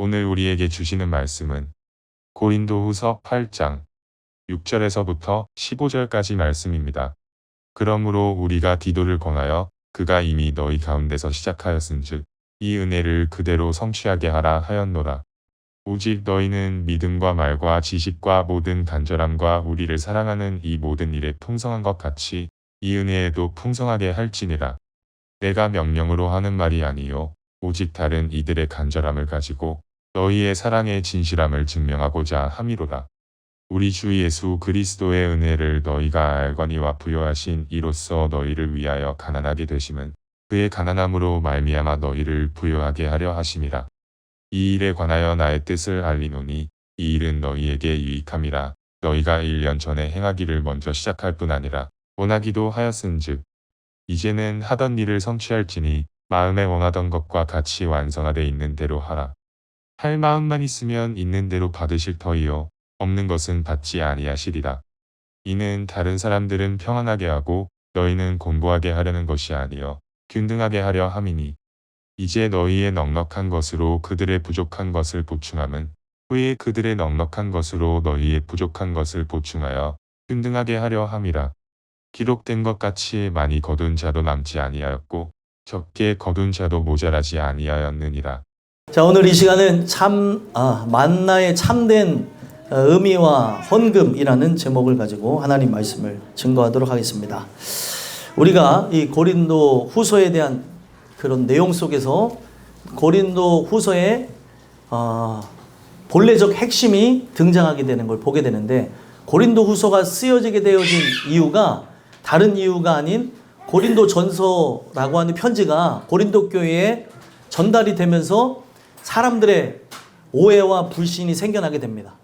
오늘 우리에게 주시는 말씀은 고린도후서 8장 6절에서부터 15절까지 말씀입니다. 그러므로 우리가 디도를 권하여 그가 이미 너희 가운데서 시작하였은즉 이 은혜를 그대로 성취하게 하라 하였노라. 오직 너희는 믿음과 말과 지식과 모든 간절함과 우리를 사랑하는 이 모든 일에 풍성한 것 같이 이 은혜에도 풍성하게 할지니라. 내가 명령으로 하는 말이 아니요 오직 다른 이들의 간절함을 가지고 너희의 사랑의 진실함을 증명하고자 함이로라. 우리 주 예수 그리스도의 은혜를 너희가 알거니와 부요하신 이로써 너희를 위하여 가난하게 되심은 그의 가난함으로 말미암아 너희를 부요하게 하려 하심이라. 이 일에 관하여 나의 뜻을 알리노니 이 일은 너희에게 유익함이라. 너희가 1년 전에 행하기를 먼저 시작할 뿐 아니라 원하기도 하였은즉 이제는 하던 일을 성취할지니 마음에 원하던 것과 같이 완성하되 있는 대로 하라. 할 마음만 있으면 있는 대로 받으실 터이요 없는 것은 받지 아니하시리라. 이는 다른 사람들은 평안하게 하고 너희는 곤고하게 하려는 것이 아니요 균등하게 하려 함이니 이제 너희의 넉넉한 것으로 그들의 부족한 것을 보충함은 후에 그들의 넉넉한 것으로 너희의 부족한 것을 보충하여 균등하게 하려 함이라. 기록된 것 같이 많이 거둔 자도 남지 아니하였고 적게 거둔 자도 모자라지 아니하였느니라. 자, 오늘 이 시간은 만나의 참된 의미와 헌금이라는 제목을 가지고 하나님 말씀을 증거하도록 하겠습니다. 우리가 이 고린도 후서에 대한 그런 내용 속에서 고린도 후서의 본래적 핵심이 등장하게 되는 걸 보게 되는데, 고린도 후서가 쓰여지게 되어진 이유가 다른 이유가 아닌 고린도 전서라고 하는 편지가 고린도 교회에 전달이 되면서 사람들의 오해와 불신이 생겨나게 됩니다.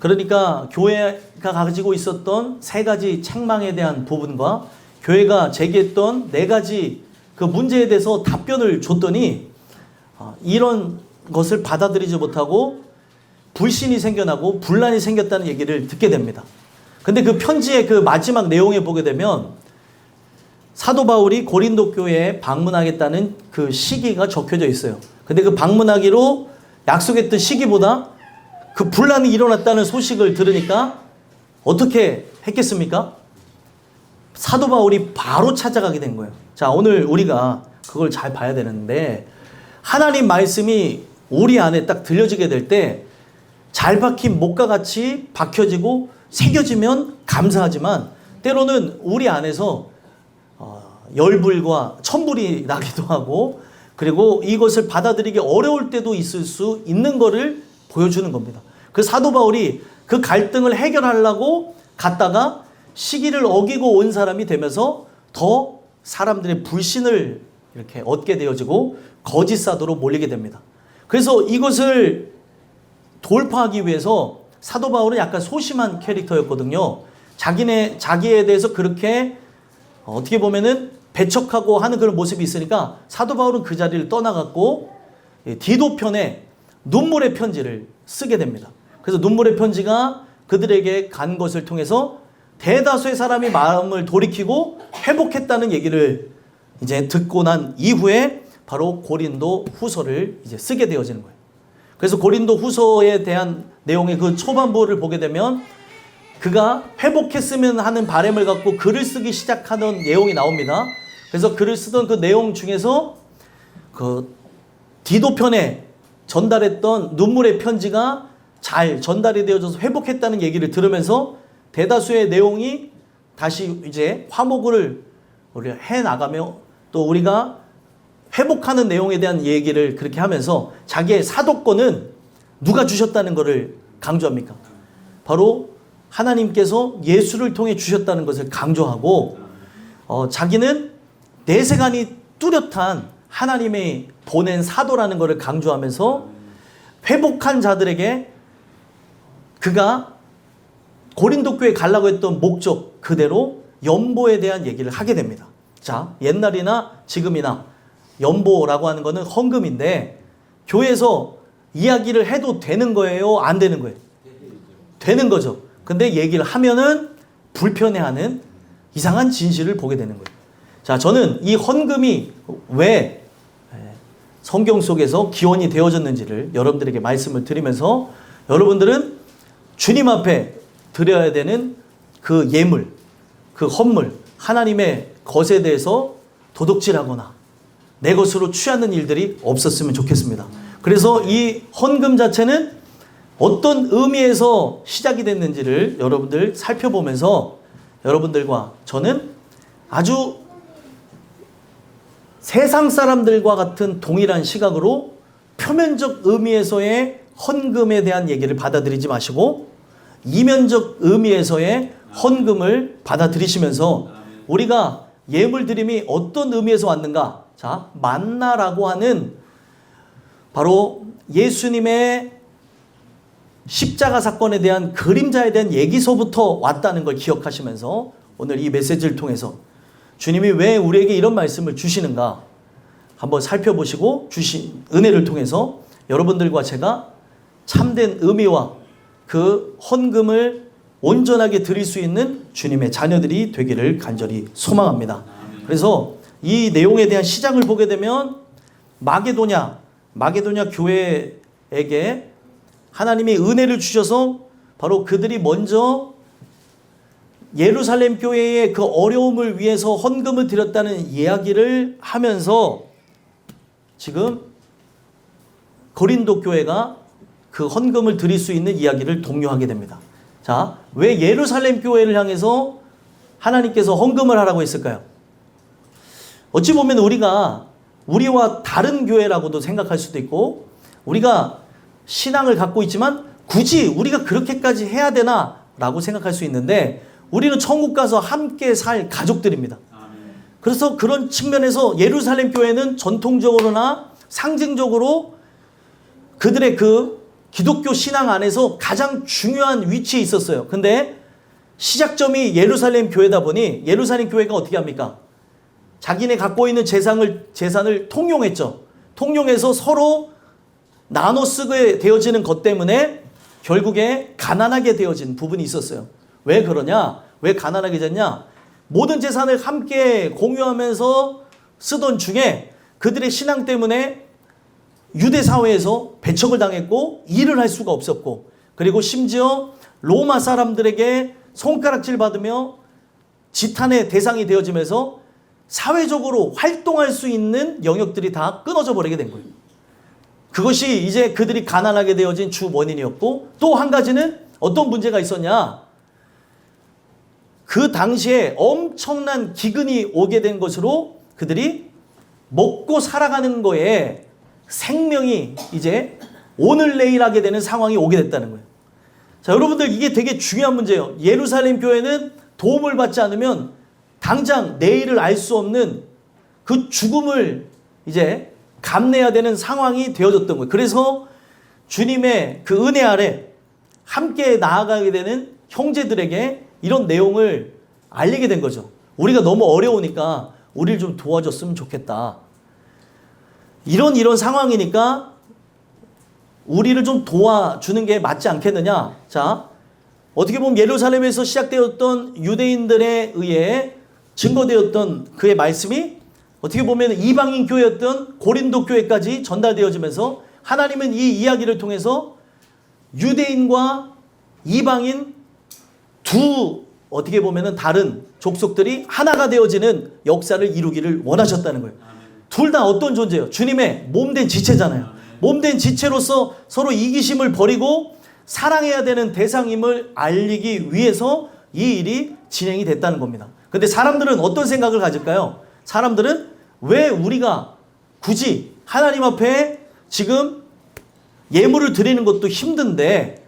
그러니까 교회가 가지고 있었던 세 가지 책망에 대한 부분과 교회가 제기했던 네 가지 그 문제에 대해서 답변을 줬더니 이런 것을 받아들이지 못하고 불신이 생겨나고 분란이 생겼다는 얘기를 듣게 됩니다. 근데 그 편지의 그 마지막 내용에 보게 되면 사도 바울이 고린도 교회에 방문하겠다는 그 시기가 적혀져 있어요. 근데 그 방문하기로 약속했던 시기보다 그 분란이 일어났다는 소식을 들으니까 어떻게 했겠습니까? 사도 바울이 바로 찾아가게 된 거예요. 자, 오늘 우리가 그걸 잘 봐야 되는데, 하나님 말씀이 우리 안에 딱 들려지게 될 때 잘 박힌 목과 같이 박혀지고 새겨지면 감사하지만 때로는 우리 안에서 열불과 천불이 나기도 하고, 그리고 이것을 받아들이기 어려울 때도 있을 수 있는 것을 보여주는 겁니다. 그 사도 바울이 그 갈등을 해결하려고 갔다가 시기를 어기고 온 사람이 되면서 더 사람들의 불신을 이렇게 얻게 되어지고 거짓 사도로 몰리게 됩니다. 그래서 이것을 돌파하기 위해서 사도 바울은 약간 소심한 캐릭터였거든요. 자기에 대해서 그렇게 어떻게 보면은 배척하고 하는 그런 모습이 있으니까 사도 바울은 그 자리를 떠나갔고 디도 편에 눈물의 편지를 쓰게 됩니다. 그래서 눈물의 편지가 그들에게 간 것을 통해서 대다수의 사람이 마음을 돌이키고 회복했다는 얘기를 이제 듣고 난 이후에 바로 고린도 후서를 이제 쓰게 되어지는 거예요. 그래서 고린도 후서에 대한 내용의 그 초반부를 보게 되면 그가 회복했으면 하는 바람을 갖고 글을 쓰기 시작하는 내용이 나옵니다. 그래서 글을 쓰던 그 내용 중에서 그 디도 편에 전달했던 눈물의 편지가 잘 전달이 되어져서 회복했다는 얘기를 들으면서 대다수의 내용이 다시 이제 화목을 우리가 해 나가며 또 우리가 회복하는 내용에 대한 얘기를 그렇게 하면서 자기의 사도권은 누가 주셨다는 것을 강조합니까? 바로 하나님께서 예수를 통해 주셨다는 것을 강조하고 자기는 내세간이 뚜렷한 하나님의 보낸 사도라는 것을 강조하면서 회복한 자들에게 그가 고린도 교회에 가려고 했던 목적 그대로 연보에 대한 얘기를 하게 됩니다. 자, 옛날이나 지금이나 연보라고 하는 것은 헌금인데 교회에서 이야기를 해도 되는 거예요? 안 되는 거예요? 되는 거죠. 근데 얘기를 하면은 불편해하는 이상한 진실을 보게 되는 거예요. 자, 저는 이 헌금이 왜 성경 속에서 기원이 되어졌는지를 여러분들에게 말씀을 드리면서 여러분들은 주님 앞에 드려야 되는 그 예물, 그 헌물, 하나님의 것에 대해서 도둑질하거나 내 것으로 취하는 일들이 없었으면 좋겠습니다. 그래서 이 헌금 자체는 어떤 의미에서 시작이 됐는지를 여러분들 살펴보면서 여러분들과 저는 아주 세상 사람들과 같은 동일한 시각으로 표면적 의미에서의 헌금에 대한 얘기를 받아들이지 마시고 이면적 의미에서의 헌금을 받아들이시면서 우리가 예물 드림이 어떤 의미에서 왔는가? 자, 만나라고 하는 바로 예수님의 십자가 사건에 대한 그림자에 대한 얘기서부터 왔다는 걸 기억하시면서 오늘 이 메시지를 통해서 주님이 왜 우리에게 이런 말씀을 주시는가 한번 살펴보시고 주신 은혜를 통해서 여러분들과 제가 참된 의미와 그 헌금을 온전하게 드릴 수 있는 주님의 자녀들이 되기를 간절히 소망합니다. 그래서 이 내용에 대한 시작을 보게 되면 마게도냐 교회에게 하나님이 은혜를 주셔서 바로 그들이 먼저 예루살렘 교회의 그 어려움을 위해서 헌금을 드렸다는 이야기를 하면서 지금 고린도 교회가 그 헌금을 드릴 수 있는 이야기를 독려하게 됩니다. 자, 왜 예루살렘 교회를 향해서 하나님께서 헌금을 하라고 했을까요? 어찌 보면 우리와 다른 교회라고도 생각할 수도 있고 우리가 신앙을 갖고 있지만 굳이 우리가 그렇게까지 해야 되나 라고 생각할 수 있는데 우리는 천국 가서 함께 살 가족들입니다. 그래서 그런 측면에서 예루살렘 교회는 전통적으로나 상징적으로 그들의 그 기독교 신앙 안에서 가장 중요한 위치에 있었어요. 근데 시작점이 예루살렘 교회다 보니 예루살렘 교회가 어떻게 합니까? 자기네 갖고 있는 재산을 통용했죠. 통용해서 서로 나눠 쓰게 되어지는 것 때문에 결국에 가난하게 되어진 부분이 있었어요. 왜 그러냐? 왜 가난하게 됐냐? 모든 재산을 함께 공유하면서 쓰던 중에 그들의 신앙 때문에 유대 사회에서 배척을 당했고 일을 할 수가 없었고 그리고 심지어 로마 사람들에게 손가락질 받으며 지탄의 대상이 되어지면서 사회적으로 활동할 수 있는 영역들이 다 끊어져 버리게 된 거예요. 그것이 이제 그들이 가난하게 되어진 주 원인이었고 또 한 가지는 어떤 문제가 있었냐? 그 당시에 엄청난 기근이 오게 된 것으로 그들이 먹고 살아가는 거에 생명이 이제 오늘 내일 하게 되는 상황이 오게 됐다는 거예요. 자, 여러분들 이게 되게 중요한 문제예요. 예루살렘 교회는 도움을 받지 않으면 당장 내일을 알 수 없는 그 죽음을 이제 감내해야 되는 상황이 되어졌던 거예요. 그래서 주님의 그 은혜 아래 함께 나아가게 되는 형제들에게 이런 내용을 알리게 된 거죠. 우리가 너무 어려우니까 우리를 좀 도와줬으면 좋겠다. 이런 상황이니까 우리를 좀 도와주는 게 맞지 않겠느냐. 자, 어떻게 보면 예루살렘에서 시작되었던 유대인들에 의해 증거되었던 그의 말씀이 어떻게 보면 이방인 교회였던 고린도 교회까지 전달되어지면서 하나님은 이 이야기를 통해서 유대인과 이방인 두 어떻게 보면 다른 족속들이 하나가 되어지는 역사를 이루기를 원하셨다는 거예요. 둘 다 어떤 존재예요? 주님의 몸된 지체잖아요. 몸된 지체로서 서로 이기심을 버리고 사랑해야 되는 대상임을 알리기 위해서 이 일이 진행이 됐다는 겁니다. 근데 사람들은 어떤 생각을 가질까요? 사람들은 왜 우리가 굳이 하나님 앞에 지금 예물을 드리는 것도 힘든데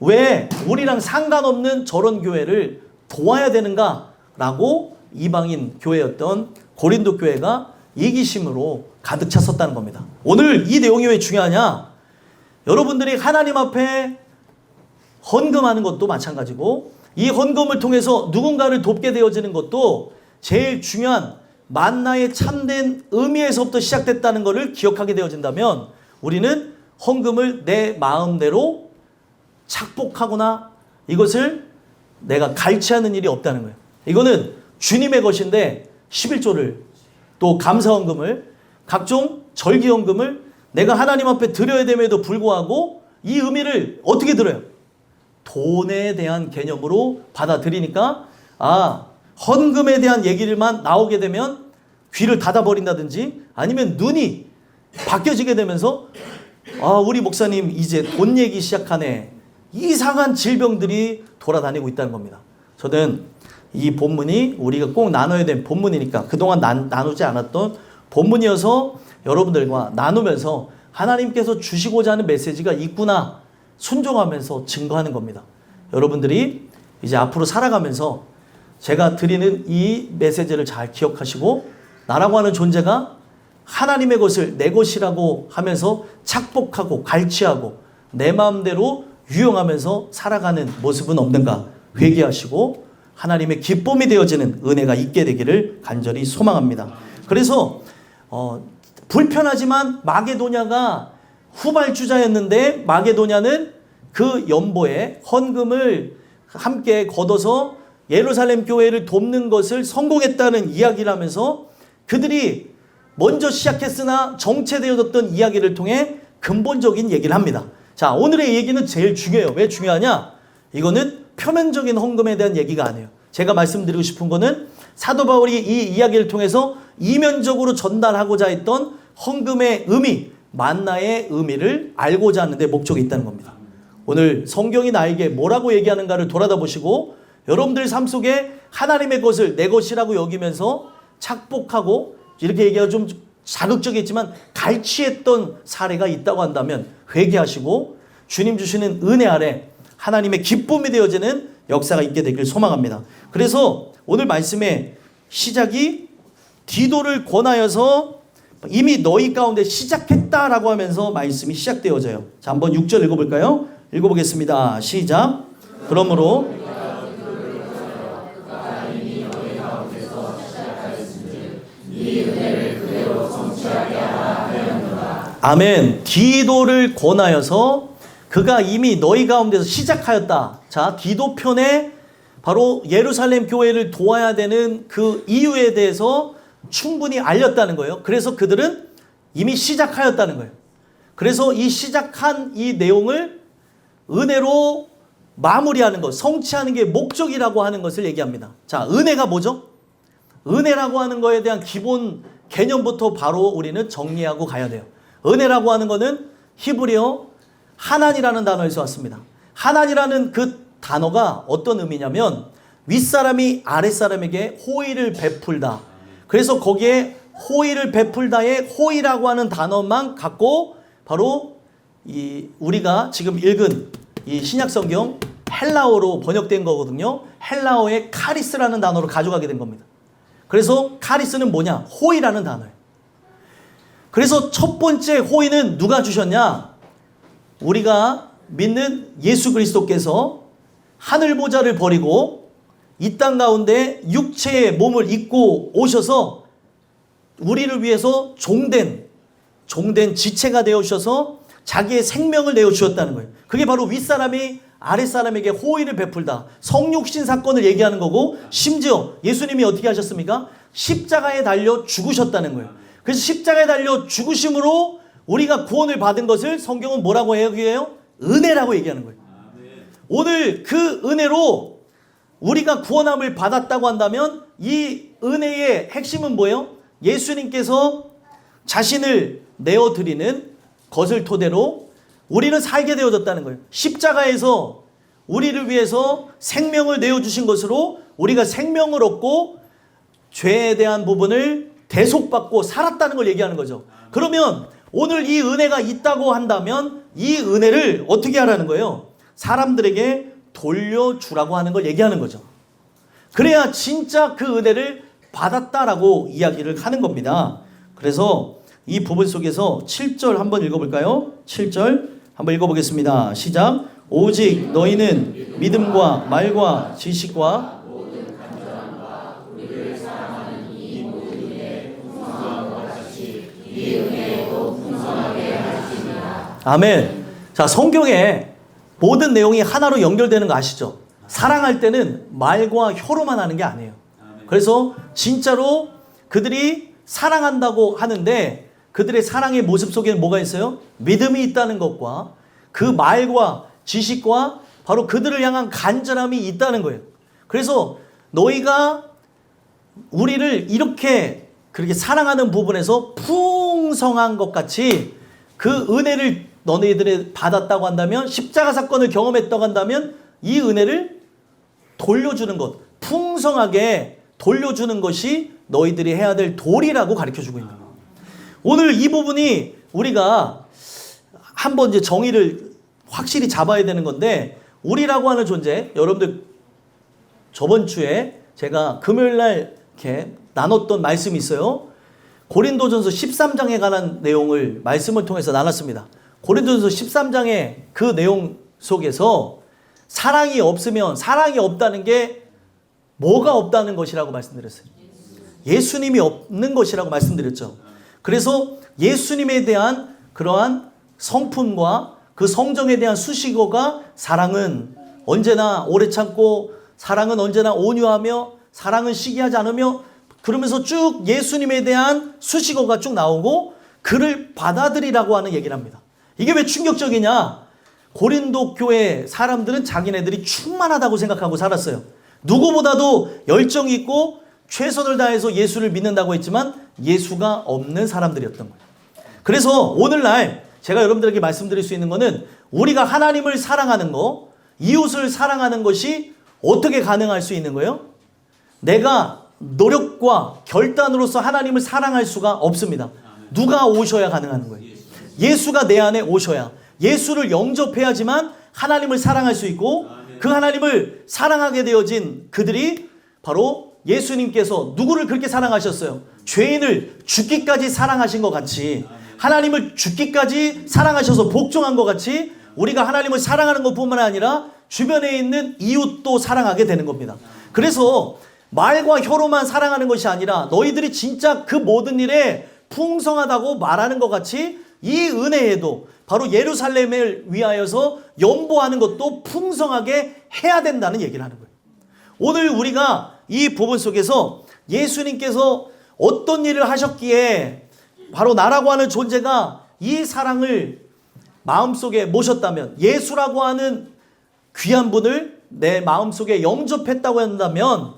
왜 우리랑 상관없는 저런 교회를 도와야 되는가라고 이방인 교회였던 고린도 교회가 이기심으로 가득 찼었다는 겁니다. 오늘 이 내용이 왜 중요하냐? 여러분들이 하나님 앞에 헌금하는 것도 마찬가지고 이 헌금을 통해서 누군가를 돕게 되어지는 것도 제일 중요한 만나의 참된 의미에서부터 시작됐다는 것을 기억하게 되어진다면 우리는 헌금을 내 마음대로 착복하거나 이것을 내가 갈취하는 일이 없다는 거예요. 이거는 주님의 것인데 11조를 또 감사헌금을 각종 절기연금을 내가 하나님 앞에 드려야 됨에도 불구하고 이 의미를 어떻게 들어요? 돈에 대한 개념으로 받아들이니까 헌금에 대한 얘기를만 나오게 되면 귀를 닫아버린다든지 아니면 눈이 바뀌어지게 되면서 우리 목사님 이제 돈 얘기 시작하네. 이상한 질병들이 돌아다니고 있다는 겁니다. 저는 이 본문이 우리가 꼭 나눠야 될 본문이니까 그동안 나누지 않았던 본문이어서 여러분들과 나누면서 하나님께서 주시고자 하는 메시지가 있구나 순종하면서 증거하는 겁니다. 여러분들이 이제 앞으로 살아가면서 제가 드리는 이 메시지를 잘 기억하시고 나라고 하는 존재가 하나님의 것을 내 것이라고 하면서 착복하고 갈취하고 내 마음대로 유용하면서 살아가는 모습은 없는가 회개하시고 하나님의 기쁨이 되어지는 은혜가 있게 되기를 간절히 소망합니다. 그래서 불편하지만 마게도냐가 후발주자였는데 마게도냐는 그 연보에 헌금을 함께 걷어서 예루살렘 교회를 돕는 것을 성공했다는 이야기를 하면서 그들이 먼저 시작했으나 정체되어졌던 이야기를 통해 근본적인 얘기를 합니다. 자, 오늘의 얘기는 제일 중요해요. 왜 중요하냐? 이거는 표면적인 헌금에 대한 얘기가 아니에요. 제가 말씀드리고 싶은 거는 사도 바울이 이 이야기를 통해서 이면적으로 전달하고자 했던 헌금의 의미, 만나의 의미를 알고자 하는 데 목적이 있다는 겁니다. 오늘 성경이 나에게 뭐라고 얘기하는가를 돌아다 보시고 여러분들 삶 속에 하나님의 것을 내 것이라고 여기면서 착복하고 이렇게 얘기가 좀 자극적이지만 갈취했던 사례가 있다고 한다면 회개하시고 주님 주시는 은혜 아래 하나님의 기쁨이 되어지는 역사가 있게 되길 소망합니다. 그래서 오늘 말씀의 시작이 디도를 권하여서 이미 너희 가운데 시작했다라고 하면서 말씀이 시작되어져요. 자, 한번 6절 읽어볼까요? 읽어보겠습니다. 시작. 그러므로 아멘. 디도를 권하여서 그가 이미 너희 가운데서 시작하였다. 자, 디도 편에 바로 예루살렘 교회를 도와야 되는 그 이유에 대해서 충분히 알렸다는 거예요. 그래서 그들은 이미 시작하였다는 거예요. 그래서 이 시작한 이 내용을 은혜로 마무리하는 것, 성취하는 게 목적이라고 하는 것을 얘기합니다. 자, 은혜가 뭐죠? 은혜라고 하는 거에 대한 기본 개념부터 바로 우리는 정리하고 가야 돼요. 은혜라고 하는 것은 히브리어 하난이라는 단어에서 왔습니다. 하난이라는 그 단어가 어떤 의미냐면 윗사람이 아랫사람에게 호의를 베풀다. 그래서 거기에 호의를 베풀다의 호의라고 하는 단어만 갖고 바로 이 우리가 지금 읽은 이 신약성경 헬라어로 번역된 거거든요. 헬라어의 카리스라는 단어로 가져가게 된 겁니다. 그래서 카리스는 뭐냐? 호의라는 단어예요. 그래서 첫 번째 호의는 누가 주셨냐? 우리가 믿는 예수 그리스도께서 하늘 보좌를 버리고 이 땅 가운데 육체의 몸을 입고 오셔서 우리를 위해서 종된 지체가 되어 주셔서 자기의 생명을 내어 주셨다는 거예요. 그게 바로 윗사람이 아랫사람에게 호의를 베풀다. 성육신 사건을 얘기하는 거고 심지어 예수님이 어떻게 하셨습니까? 십자가에 달려 죽으셨다는 거예요. 그래서 십자가에 달려 죽으심으로 우리가 구원을 받은 것을 성경은 뭐라고 얘기해요? 은혜라고 얘기하는 거예요. 오늘 그 은혜로 우리가 구원함을 받았다고 한다면 이 은혜의 핵심은 뭐예요? 예수님께서 자신을 내어드리는 것을 토대로 우리는 살게 되어졌다는 거예요. 십자가에서 우리를 위해서 생명을 내어주신 것으로 우리가 생명을 얻고 죄에 대한 부분을 대속받고 살았다는 걸 얘기하는 거죠. 그러면 오늘 이 은혜가 있다고 한다면 이 은혜를 어떻게 하라는 거예요? 사람들에게 돌려주라고 하는 걸 얘기하는 거죠. 그래야 진짜 그 은혜를 받았다라고 이야기를 하는 겁니다. 그래서 이 부분 속에서 7절 한번 읽어볼까요? 7절 한번 읽어보겠습니다. 시작. 오직 너희는 믿음과 말과 지식과 아멘. 자, 성경에 모든 내용이 하나로 연결되는 거 아시죠? 사랑할 때는 말과 혀로만 하는 게 아니에요. 그래서 진짜로 그들이 사랑한다고 하는데 그들의 사랑의 모습 속에는 뭐가 있어요? 믿음이 있다는 것과 그 말과 지식과 바로 그들을 향한 간절함이 있다는 거예요. 그래서 너희가 우리를 이렇게 그렇게 사랑하는 부분에서 풍성한 것 같이 그 은혜를 너희들이 받았다고 한다면, 십자가 사건을 경험했다고 한다면 이 은혜를 돌려주는 것, 풍성하게 돌려주는 것이 너희들이 해야 될 도리라고 가르쳐주고 있는 거예요. 오늘 이 부분이 우리가 한번 이제 정의를 확실히 잡아야 되는 건데, 우리라고 하는 존재, 여러분들 저번 주에 제가 금요일 날 이렇게 나눴던 말씀이 있어요. 고린도전서 13장에 관한 내용을 말씀을 통해서 나눴습니다. 고린도전서 13장의 그 내용 속에서 사랑이 없으면, 사랑이 없다는 게 뭐가 없다는 것이라고 말씀드렸어요. 예수님이 없는 것이라고 말씀드렸죠. 그래서 예수님에 대한 그러한 성품과 그 성정에 대한 수식어가, 사랑은 언제나 오래 참고, 사랑은 언제나 온유하며, 사랑은 시기하지 않으며, 그러면서 쭉 예수님에 대한 수식어가 쭉 나오고 그를 받아들이라고 하는 얘기를 합니다. 이게 왜 충격적이냐? 고린도 교회 사람들은 자기네들이 충만하다고 생각하고 살았어요. 누구보다도 열정 있고 최선을 다해서 예수를 믿는다고 했지만 예수가 없는 사람들이었던 거예요. 그래서 오늘날 제가 여러분들에게 말씀드릴 수 있는 거는, 우리가 하나님을 사랑하는 거, 이웃을 사랑하는 것이 어떻게 가능할 수 있는 거예요? 내가 노력과 결단으로서 하나님을 사랑할 수가 없습니다. 누가 오셔야 가능한 거예요? 예수가 내 안에 오셔야, 예수를 영접해야지만 하나님을 사랑할 수 있고, 그 하나님을 사랑하게 되어진 그들이 바로 예수님께서 누구를 그렇게 사랑하셨어요? 죄인을 죽기까지 사랑하신 것 같이, 하나님을 죽기까지 사랑하셔서 복종한 것 같이, 우리가 하나님을 사랑하는 것뿐만 아니라 주변에 있는 이웃도 사랑하게 되는 겁니다. 그래서 말과 혀로만 사랑하는 것이 아니라 너희들이 진짜 그 모든 일에 풍성하다고 말하는 것 같이 이 은혜에도 바로 예루살렘을 위하여서 연보하는 것도 풍성하게 해야 된다는 얘기를 하는 거예요. 오늘 우리가 이 부분 속에서 예수님께서 어떤 일을 하셨기에 바로 나라고 하는 존재가 이 사랑을 마음속에 모셨다면, 예수라고 하는 귀한 분을 내 마음속에 영접했다고 한다면,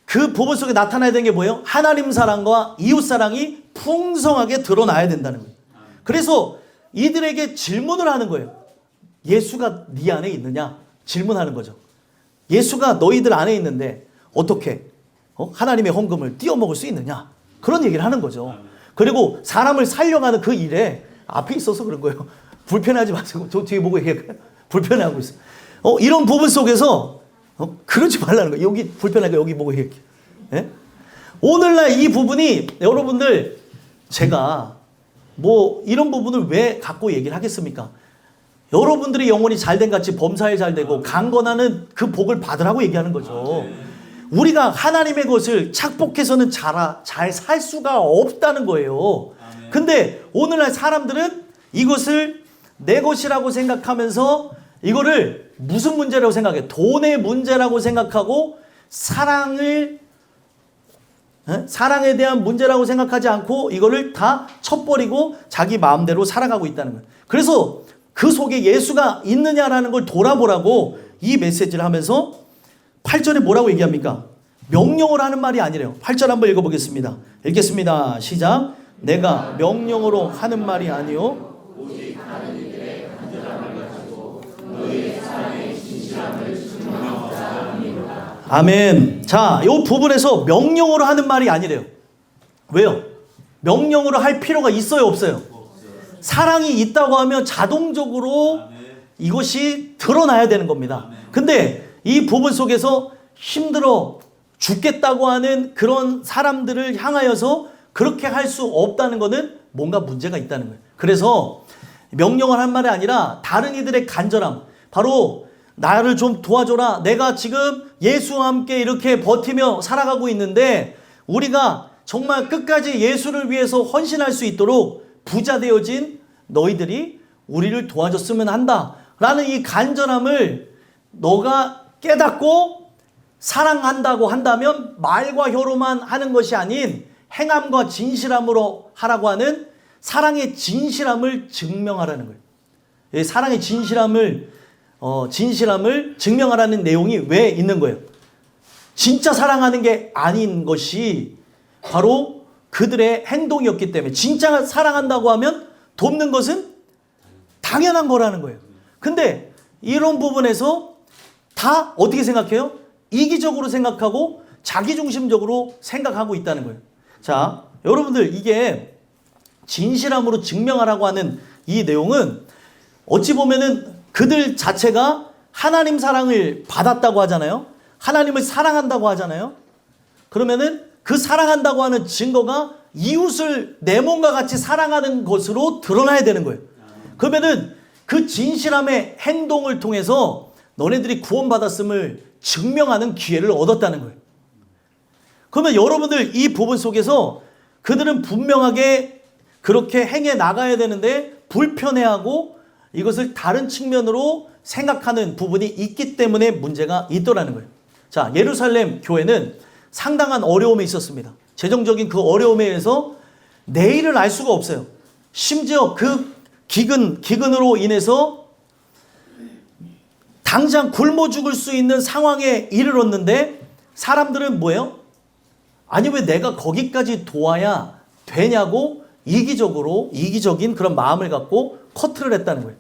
그 부분 속에 나타나야 되는 게 뭐예요? 하나님 사랑과 이웃 사랑이 풍성하게 드러나야 된다는 거예요. 그래서 이들에게 질문을 하는 거예요. 예수가 네 안에 있느냐? 질문하는 거죠. 예수가 너희들 안에 있는데 어떻게 하나님의 헌금을 띄어먹을 수 있느냐? 그런 얘기를 하는 거죠. 그리고 사람을 살려가는 그 일에 앞에 있어서 그런 거예요. 불편하지 마세요. 저 뒤에 보고 얘기할까요? 불편해하고 있어. 이런 부분 속에서 그러지 말라는 거예요. 여기 불편하니까 여기 보고 얘기해. 예? 오늘날 이 부분이, 여러분들, 제가 뭐 이런 부분을 왜 갖고 얘기를 하겠습니까? 여러분들이 영혼이 잘된 같이 범사에 잘되고 강건하는 그 복을 받으라고 얘기하는 거죠. 우리가 하나님의 것을 착복해서는 잘 살 수가 없다는 거예요. 근데 오늘날 사람들은 이것을 내 것이라고 생각하면서 이거를 무슨 문제라고 생각해? 돈의 문제라고 생각하고, 사랑에 대한 문제라고 생각하지 않고 이거를 다 쳐버리고 자기 마음대로 살아가고 있다는 거예요. 그래서 그 속에 예수가 있느냐라는 걸 돌아보라고 이 메시지를 하면서 8절에 뭐라고 얘기합니까? 명령을 하는 말이 아니래요. 8절 한번 읽어보겠습니다. 읽겠습니다. 시작. 내가 명령으로 하는 말이 아니요 오직 하는 이들의 간절함을 가지고 너희의 사랑의 진실함을 증명하고자 함이로다. 아멘. 자, 이 부분에서 명령으로 하는 말이 아니래요. 왜요? 명령으로 할 필요가 있어요, 없어요? 사랑이 있다고 하면 자동적으로 이것이 드러나야 되는 겁니다. 근데 이 부분 속에서 힘들어 죽겠다고 하는 그런 사람들을 향하여서 그렇게 할 수 없다는 것은 뭔가 문제가 있다는 거예요. 그래서 명령을 한 말이 아니라 다른 이들의 간절함, 바로 나를 좀 도와줘라. 내가 지금 예수와 함께 이렇게 버티며 살아가고 있는데 우리가 정말 끝까지 예수를 위해서 헌신할 수 있도록 부자 되어진 너희들이 우리를 도와줬으면 한다라는 이 간절함을 너가 깨닫고 사랑한다고 한다면 말과 혀로만 하는 것이 아닌 행함과 진실함으로 하라고 하는 사랑의 진실함을 증명하라는 거예요. 이 사랑의 진실함을 증명하라는 내용이 왜 있는 거예요? 진짜 사랑하는 게 아닌 것이 바로 그들의 행동이었기 때문에, 진짜 사랑한다고 하면 돕는 것은 당연한 거라는 거예요. 근데 이런 부분에서 다 어떻게 생각해요? 이기적으로 생각하고 자기중심적으로 생각하고 있다는 거예요. 자, 여러분들, 이게 진실함으로 증명하라고 하는 이 내용은 어찌 보면은 그들 자체가 하나님 사랑을 받았다고 하잖아요. 하나님을 사랑한다고 하잖아요. 그러면은 그 사랑한다고 하는 증거가 이웃을 내 몸과 같이 사랑하는 것으로 드러나야 되는 거예요. 그러면은 그 진실함의 행동을 통해서 너네들이 구원받았음을 증명하는 기회를 얻었다는 거예요. 그러면 여러분들, 이 부분 속에서 그들은 분명하게 그렇게 행해 나가야 되는데 불편해하고 이것을 다른 측면으로 생각하는 부분이 있기 때문에 문제가 있더라는 거예요. 자, 예루살렘 교회는 상당한 어려움이 있었습니다. 재정적인 그 어려움에 의해서 내일을 알 수가 없어요. 심지어 그 기근으로 인해서 당장 굶어 죽을 수 있는 상황에 이르렀는데 사람들은 뭐예요? 아니, 왜 내가 거기까지 도와야 되냐고 이기적인 그런 마음을 갖고 커트를 했다는 거예요.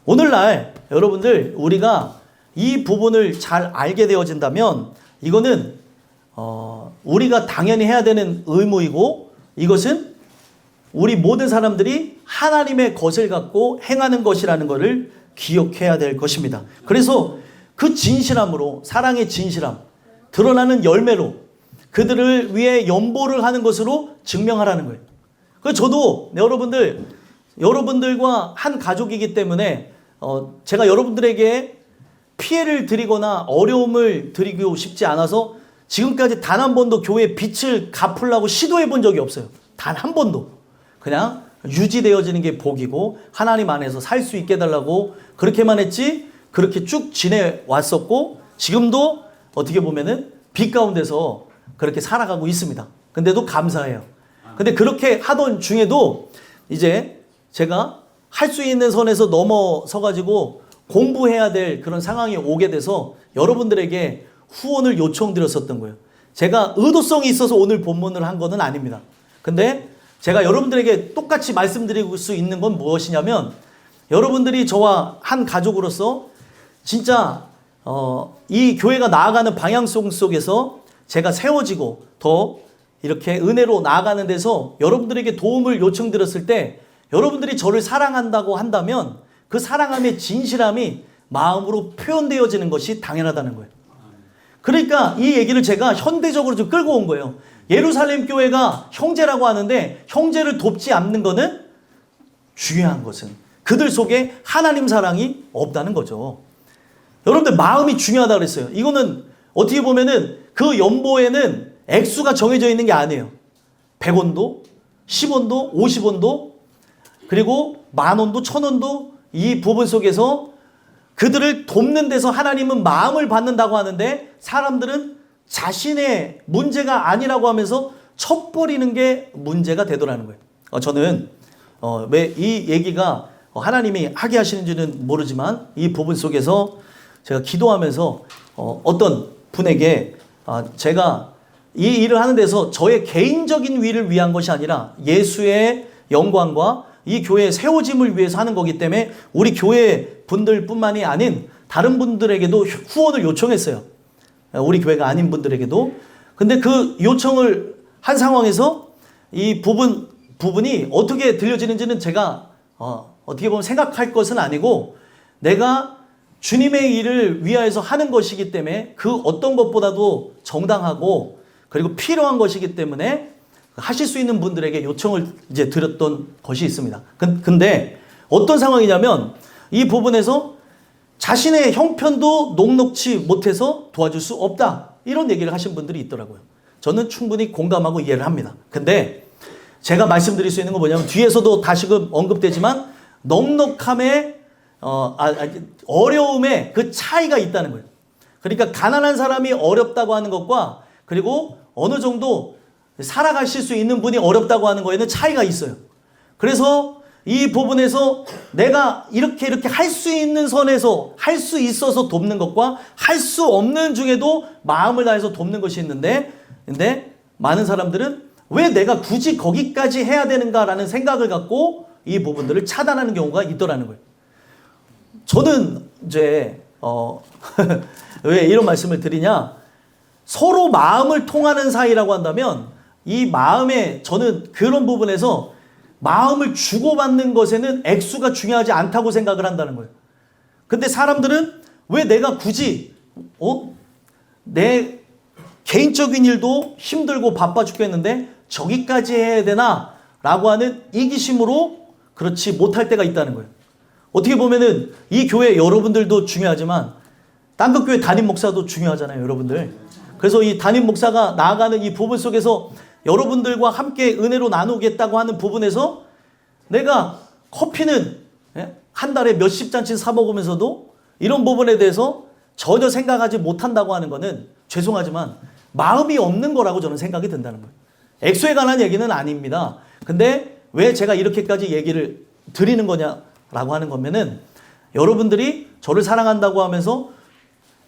오늘날 여러분들, 우리가 이 부분을 잘 알게 되어진다면 이거는 우리가 당연히 해야 되는 의무이고, 이것은 우리 모든 사람들이 하나님의 것을 갖고 행하는 것이라는 것을 기억해야 될 것입니다. 그래서 그 진실함으로, 사랑의 진실함, 드러나는 열매로 그들을 위해 연보를 하는 것으로 증명하라는 거예요. 그래서 저도 여러분들과 한 가족이기 때문에 제가 여러분들에게 피해를 드리거나 어려움을 드리고 싶지 않아서 지금까지 단 한 번도 교회 빚을 갚으려고 시도해 본 적이 없어요. 단 한 번도. 그냥 유지되어지는 게 복이고 하나님 안에서 살 수 있게 해달라고 그렇게만 했지, 그렇게 쭉 지내왔었고 지금도 어떻게 보면은 빚 가운데서 그렇게 살아가고 있습니다. 근데도 감사해요. 근데 그렇게 하던 중에도 이제 제가 할 수 있는 선에서 넘어서 가지고 공부해야 될 그런 상황이 오게 돼서 여러분들에게 후원을 요청드렸었던 거예요. 제가 의도성이 있어서 오늘 본문을 한 거는 아닙니다. 근데 제가 여러분들에게 똑같이 말씀드릴 수 있는 건 무엇이냐면, 여러분들이 저와 한 가족으로서 진짜 이 교회가 나아가는 방향성 속에서 제가 세워지고 더 이렇게 은혜로 나아가는 데서 여러분들에게 도움을 요청드렸을 때 여러분들이 저를 사랑한다고 한다면 그 사랑함의 진실함이 마음으로 표현되어지는 것이 당연하다는 거예요. 그러니까 이 얘기를 제가 현대적으로 좀 끌고 온 거예요. 예루살렘 교회가 형제라고 하는데 형제를 돕지 않는 것은, 중요한 것은 그들 속에 하나님 사랑이 없다는 거죠. 여러분들, 마음이 중요하다고 그랬어요. 이거는 어떻게 보면은 그 연보에는 액수가 정해져 있는 게 아니에요. 100원도, 10원도, 50원도, 그리고 10,000원도, 1,000원도 이 부분 속에서 그들을 돕는 데서 하나님은 마음을 받는다고 하는데 사람들은 자신의 문제가 아니라고 하면서 쳐버리는 게 문제가 되더라는 거예요. 저는 왜 이 얘기가 하나님이 하게 하시는지는 모르지만 이 부분 속에서 제가 기도하면서 어떤 분에게 제가 이 일을 하는 데서 저의 개인적인 위를 위한 것이 아니라 예수의 영광과 이 교회의 세워짐을 위해서 하는 거기 때문에 우리 교회 분들뿐만이 아닌 다른 분들에게도 후원을 요청했어요. 우리 교회가 아닌 분들에게도. 근데 그 요청을 한 상황에서 이 부분이 어떻게 들려지는지는 제가 어떻게 보면 생각할 것은 아니고, 내가 주님의 일을 위하여서 하는 것이기 때문에 그 어떤 것보다도 정당하고 그리고 필요한 것이기 때문에 하실 수 있는 분들에게 요청을 이제 드렸던 것이 있습니다. 근데 어떤 상황이냐면 이 부분에서 자신의 형편도 녹록치 못해서 도와줄 수 없다, 이런 얘기를 하신 분들이 있더라고요. 저는 충분히 공감하고 이해를 합니다. 근데 제가 말씀드릴 수 있는 건 뭐냐면, 뒤에서도 다시금 언급되지만 넉넉함의 어려움의 그 차이가 있다는 거예요. 그러니까 가난한 사람이 어렵다고 하는 것과 그리고 어느 정도 살아가실 수 있는 분이 어렵다고 하는 거에는 차이가 있어요. 그래서 이 부분에서 내가 이렇게 할 수 있는 선에서 할 수 있어서 돕는 것과 할 수 없는 중에도 마음을 다해서 돕는 것이 있는데, 근데 많은 사람들은 왜 내가 굳이 거기까지 해야 되는가라는 생각을 갖고 이 부분들을 차단하는 경우가 있더라는 거예요. 저는 이제 왜 이런 말씀을 드리냐, 서로 마음을 통하는 사이라고 한다면 이 마음에, 저는 그런 부분에서 마음을 주고받는 것에는 액수가 중요하지 않다고 생각을 한다는 거예요. 근데 사람들은 왜 내가 굳이 내 개인적인 일도 힘들고 바빠 죽겠는데 저기까지 해야 되나 라고 하는 이기심으로 그렇지 못할 때가 있다는 거예요. 어떻게 보면은 이 교회 여러분들도 중요하지만 딴 교회 담임 목사도 중요하잖아요, 여러분들. 그래서 이 담임 목사가 나아가는 이 부분 속에서 여러분들과 함께 은혜로 나누겠다고 하는 부분에서 내가 커피는 한 달에 몇십 잔씩 사 먹으면서도 이런 부분에 대해서 전혀 생각하지 못한다고 하는 것은 죄송하지만 마음이 없는 거라고 저는 생각이 든다는 거예요. 액수에 관한 얘기는 아닙니다. 근데 왜 제가 이렇게까지 얘기를 드리는 거냐라고 하는 거면은, 여러분들이 저를 사랑한다고 하면서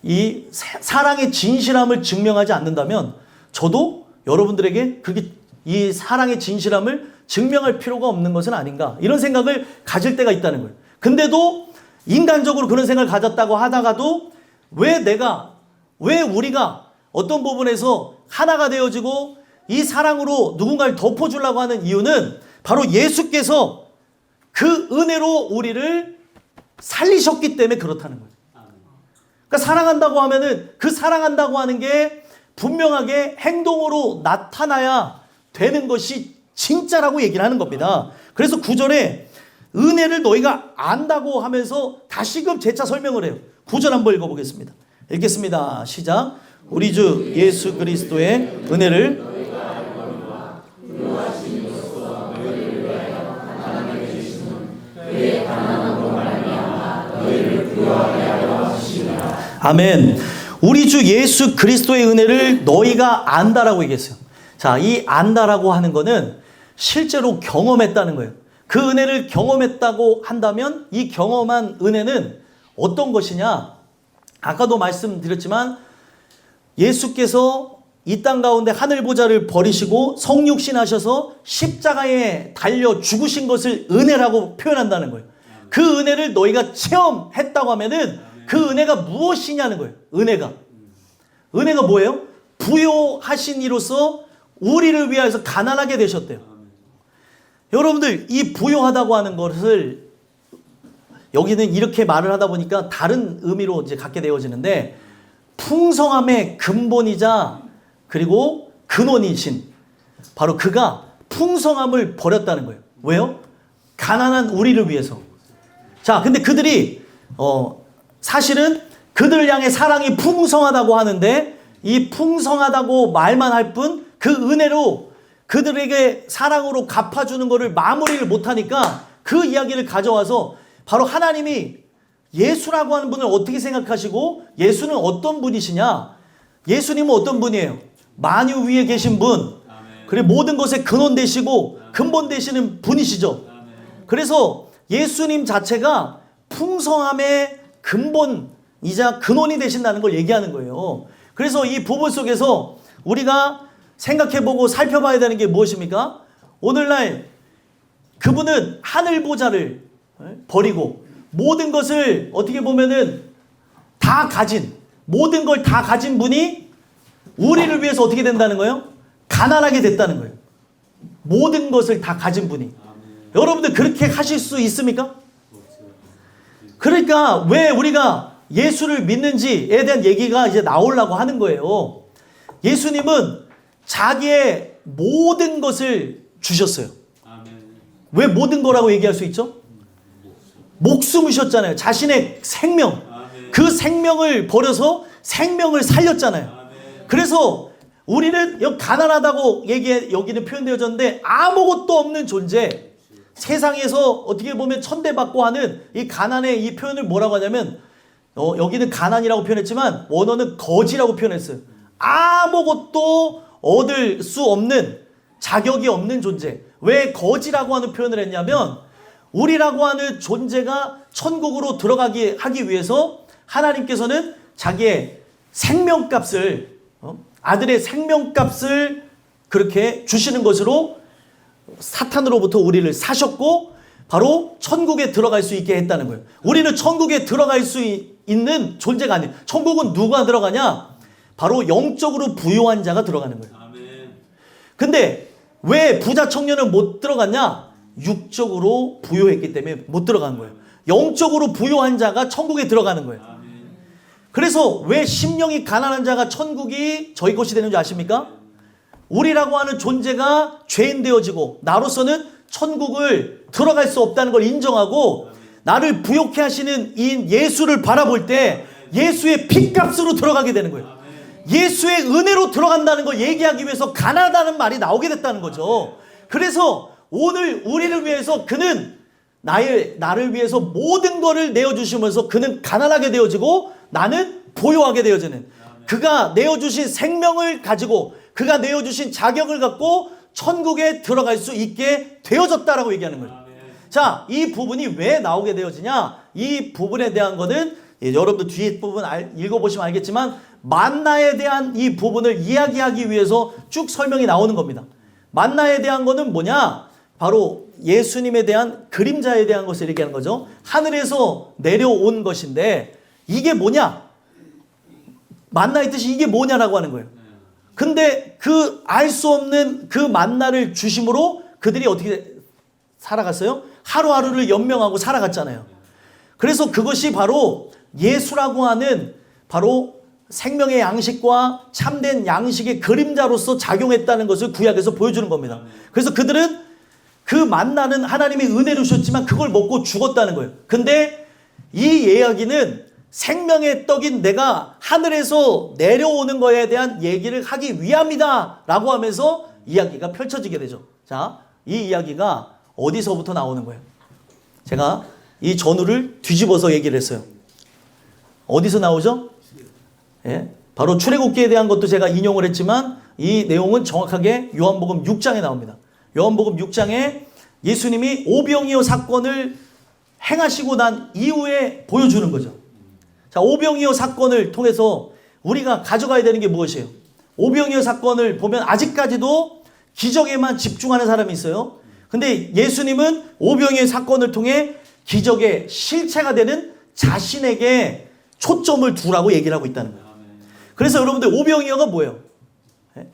이 사랑의 진실함을 증명하지 않는다면 저도 여러분들에게 그렇게 이 사랑의 진실함을 증명할 필요가 없는 것은 아닌가, 이런 생각을 가질 때가 있다는 거예요. 근데도 인간적으로 그런 생각을 가졌다고 하다가도 왜 우리가 어떤 부분에서 하나가 되어지고 이 사랑으로 누군가를 덮어주려고 하는 이유는 바로 예수께서 그 은혜로 우리를 살리셨기 때문에 그렇다는 거예요. 그러니까 사랑한다고 하면은 그 사랑한다고 하는 게 분명하게 행동으로 나타나야 되는 것이 진짜라고 얘기를 하는 겁니다. 그래서 9절에 은혜를 너희가 안다고 하면서 다시금 재차 설명을 해요. 9절 한번 읽어보겠습니다. 읽겠습니다. 시작. 우리 주 예수 그리스도의 은혜를 아멘. 우리 주 예수 그리스도의 은혜를 너희가 안다라고 얘기했어요. 자, 이 안다라고 하는 거는 실제로 경험했다는 거예요. 그 은혜를 경험했다고 한다면 이 경험한 은혜는 어떤 것이냐? 아까도 말씀드렸지만 예수께서 이 땅 가운데 하늘보좌를 버리시고 성육신하셔서 십자가에 달려 죽으신 것을 은혜라고 표현한다는 거예요. 그 은혜를 너희가 체험했다고 하면은 그 은혜가 무엇이냐는 거예요. 은혜가 뭐예요? 부요하신 이로써 우리를 위하여서 가난하게 되셨대요. 여러분들, 이 부요하다고 하는 것을 여기는 이렇게 말을 하다 보니까 다른 의미로 이제 갖게 되어지는데, 풍성함의 근본이자 그리고 근원이신 바로 그가 풍성함을 버렸다는 거예요. 왜요? 가난한 우리를 위해서. 자, 근데 그들이 사실은 그들을 향해 사랑이 풍성하다고 하는데, 이 풍성하다고 말만 할 뿐 그 은혜로 그들에게 사랑으로 갚아주는 것을 마무리를 못하니까 그 이야기를 가져와서 바로 하나님이 예수라고 하는 분을 어떻게 생각하시고 예수는 어떤 분이시냐? 예수님은 어떤 분이에요? 만유 위에 계신 분, 그리고 모든 것의 근원 되시고 근본 되시는 분이시죠. 그래서 예수님 자체가 풍성함의 근본이자 근원이 되신다는 걸 얘기하는 거예요. 그래서 이 부분 속에서 우리가 생각해보고 살펴봐야 되는 게 무엇입니까? 오늘날 그분은 하늘보좌를 버리고 모든 것을 어떻게 보면은 다 가진, 모든 걸 다 가진 분이 우리를 위해서 어떻게 된다는 거예요? 가난하게 됐다는 거예요. 모든 것을 다 가진 분이. 여러분들 그렇게 하실 수 있습니까? 그러니까 왜 우리가 예수를 믿는지에 대한 얘기가 이제 나오려고 하는 거예요. 예수님은 자기의 모든 것을 주셨어요. 왜 모든 거라고 얘기할 수 있죠? 목숨을 주셨잖아요. 자신의 생명. 그 생명을 버려서 생명을 살렸잖아요. 그래서 우리는 가난하다고 여기는 표현되어졌는데 아무것도 없는 존재, 세상에서 어떻게 보면 천대받고 하는 이 가난의 이 표현을 뭐라고 하냐면 여기는 가난이라고 표현했지만 원어는 거지라고 표현했어요. 아무것도 얻을 수 없는, 자격이 없는 존재. 왜 거지라고 하는 표현을 했냐면 우리라고 하는 존재가 천국으로 들어가기 하기 위해서 하나님께서는 자기의 생명값을, 아들의 생명값을 그렇게 주시는 것으로 사탄으로부터 우리를 사셨고 바로 천국에 들어갈 수 있게 했다는 거예요. 우리는 천국에 들어갈 수 있는 존재가 아니에요. 천국은 누가 들어가냐? 바로 영적으로 부유한 자가 들어가는 거예요. 근데 왜 부자 청년은 못 들어갔냐? 육적으로 부유했기 때문에 못 들어간 거예요. 영적으로 부유한 자가 천국에 들어가는 거예요. 그래서 왜 심령이 가난한 자가 천국이 저희 것이 되는 줄 아십니까? 우리라고 하는 존재가 죄인 되어지고 나로서는 천국을 들어갈 수 없다는 걸 인정하고 나를 부욕해 하시는 이 예수를 바라볼 때 예수의 핏값으로 들어가게 되는 거예요. 예수의 은혜로 들어간다는 걸 얘기하기 위해서 가난하다는 말이 나오게 됐다는 거죠. 그래서 오늘 우리를 위해서 그는 나를 위해서 모든 것을 내어주시면서 그는 가난하게 되어지고 나는 보유하게 되어지는, 그가 내어주신 생명을 가지고 그가 내어주신 자격을 갖고 천국에 들어갈 수 있게 되어졌다라고 얘기하는 거예요. 자, 이 부분이 왜 나오게 되어지냐? 이 부분에 대한 거는 여러분들 뒤에 부분 읽어보시면 알겠지만 만나에 대한 이 부분을 이야기하기 위해서 쭉 설명이 나오는 겁니다. 만나에 대한 거는 뭐냐? 바로 예수님에 대한 그림자에 대한 것을 얘기하는 거죠. 하늘에서 내려온 것인데 이게 뭐냐? 만나의 뜻이 이게 뭐냐라고 하는 거예요. 근데 그 알 수 없는 그 만나를 주심으로 그들이 어떻게 살아갔어요? 하루하루를 연명하고 살아갔잖아요. 그래서 그것이 바로 예수라고 하는 바로 생명의 양식과 참된 양식의 그림자로서 작용했다는 것을 구약에서 보여주는 겁니다. 그래서 그들은 그 만나는 하나님의 은혜를 주셨지만 그걸 먹고 죽었다는 거예요. 근데 이 이야기는 생명의 떡인 내가 하늘에서 내려오는 거에 대한 얘기를 하기 위함이다 라고 하면서 이야기가 펼쳐지게 되죠. 자, 이 이야기가 어디서부터 나오는 거예요? 제가 이 전후를 뒤집어서 얘기를 했어요. 어디서 나오죠? 예, 바로 출애굽기에 대한 것도 제가 인용을 했지만 이 내용은 정확하게 요한복음 6장에 나옵니다. 요한복음 6장에 예수님이 오병이어 사건을 행하시고 난 이후에 보여주는 거죠. 자, 오병이어 사건을 통해서 우리가 가져가야 되는 게 무엇이에요? 오병이어 사건을 보면 아직까지도 기적에만 집중하는 사람이 있어요. 근데 예수님은 오병이어 사건을 통해 기적의 실체가 되는 자신에게 초점을 두라고 얘기를 하고 있다는 거예요. 그래서 여러분들 오병이어가 뭐예요?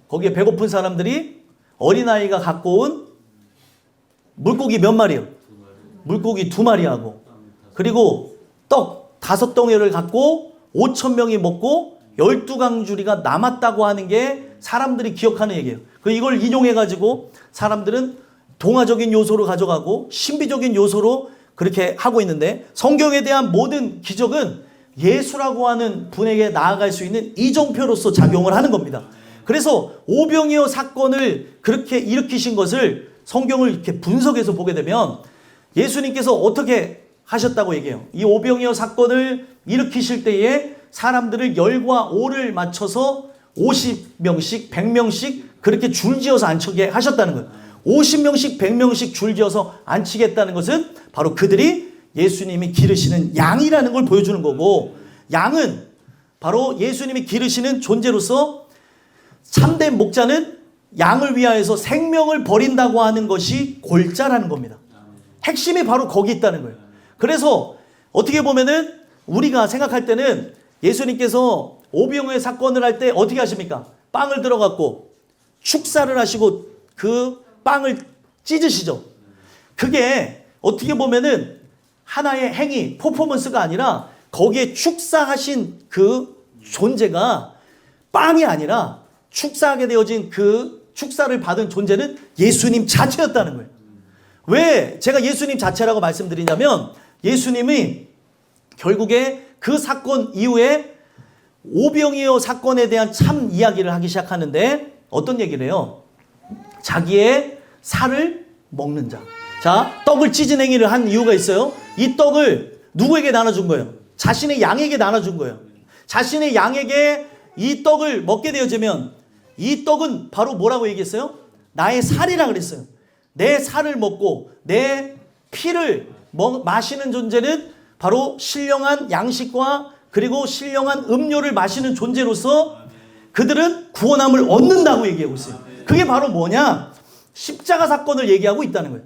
거기에 배고픈 사람들이 어린아이가 갖고 온 물고기 몇 마리요? 물고기 2마리하고 그리고 떡 5덩이를 갖고 5,000명이 먹고 12강주리가 남았다고 하는 게 사람들이 기억하는 얘기예요. 이걸 인용해가지고 사람들은 동화적인 요소로 가져가고 신비적인 요소로 그렇게 하고 있는데 성경에 대한 모든 기적은 예수라고 하는 분에게 나아갈 수 있는 이정표로서 작용을 하는 겁니다. 그래서 오병이어 사건을 그렇게 일으키신 것을 성경을 이렇게 분석해서 보게 되면 예수님께서 어떻게 하셨다고 얘기해요. 이 오병이어 사건을 일으키실 때에 사람들을 열과 오를 맞춰서 50명씩 100명씩 그렇게 줄지어서 앉히게 하셨다는 거예요. 50명씩 100명씩 줄지어서 앉히겠다는 것은 바로 그들이 예수님이 기르시는 양이라는 걸 보여주는 거고, 양은 바로 예수님이 기르시는 존재로서 참된 목자는 양을 위하여서 생명을 버린다고 하는 것이 골자라는 겁니다. 핵심이 바로 거기 있다는 거예요. 그래서 어떻게 보면은 우리가 생각할 때는 예수님께서 오병이어 사건을 할 때 어떻게 하십니까? 빵을 들어갖고 축사를 하시고 그 빵을 찢으시죠. 그게 어떻게 보면은 하나의 행위, 퍼포먼스가 아니라 거기에 축사하신 그 존재가 빵이 아니라 축사하게 되어진 그 축사를 받은 존재는 예수님 자체였다는 거예요. 왜 제가 예수님 자체라고 말씀드리냐면 예수님이 결국에 그 사건 이후에 오병이어 사건에 대한 참 이야기를 하기 시작하는데 어떤 얘기를 해요? 자기의 살을 먹는 자. 자, 떡을 찢은 행위를 한 이유가 있어요. 이 떡을 누구에게 나눠준 거예요? 자신의 양에게 나눠준 거예요. 자신의 양에게 이 떡을 먹게 되어지면 이 떡은 바로 뭐라고 얘기했어요? 나의 살이라 그랬어요. 내 살을 먹고 내 피를 마시는 존재는 바로 신령한 양식과 그리고 신령한 음료를 마시는 존재로서 그들은 구원함을 얻는다고 얘기하고 있어요. 그게 바로 뭐냐? 십자가 사건을 얘기하고 있다는 거예요.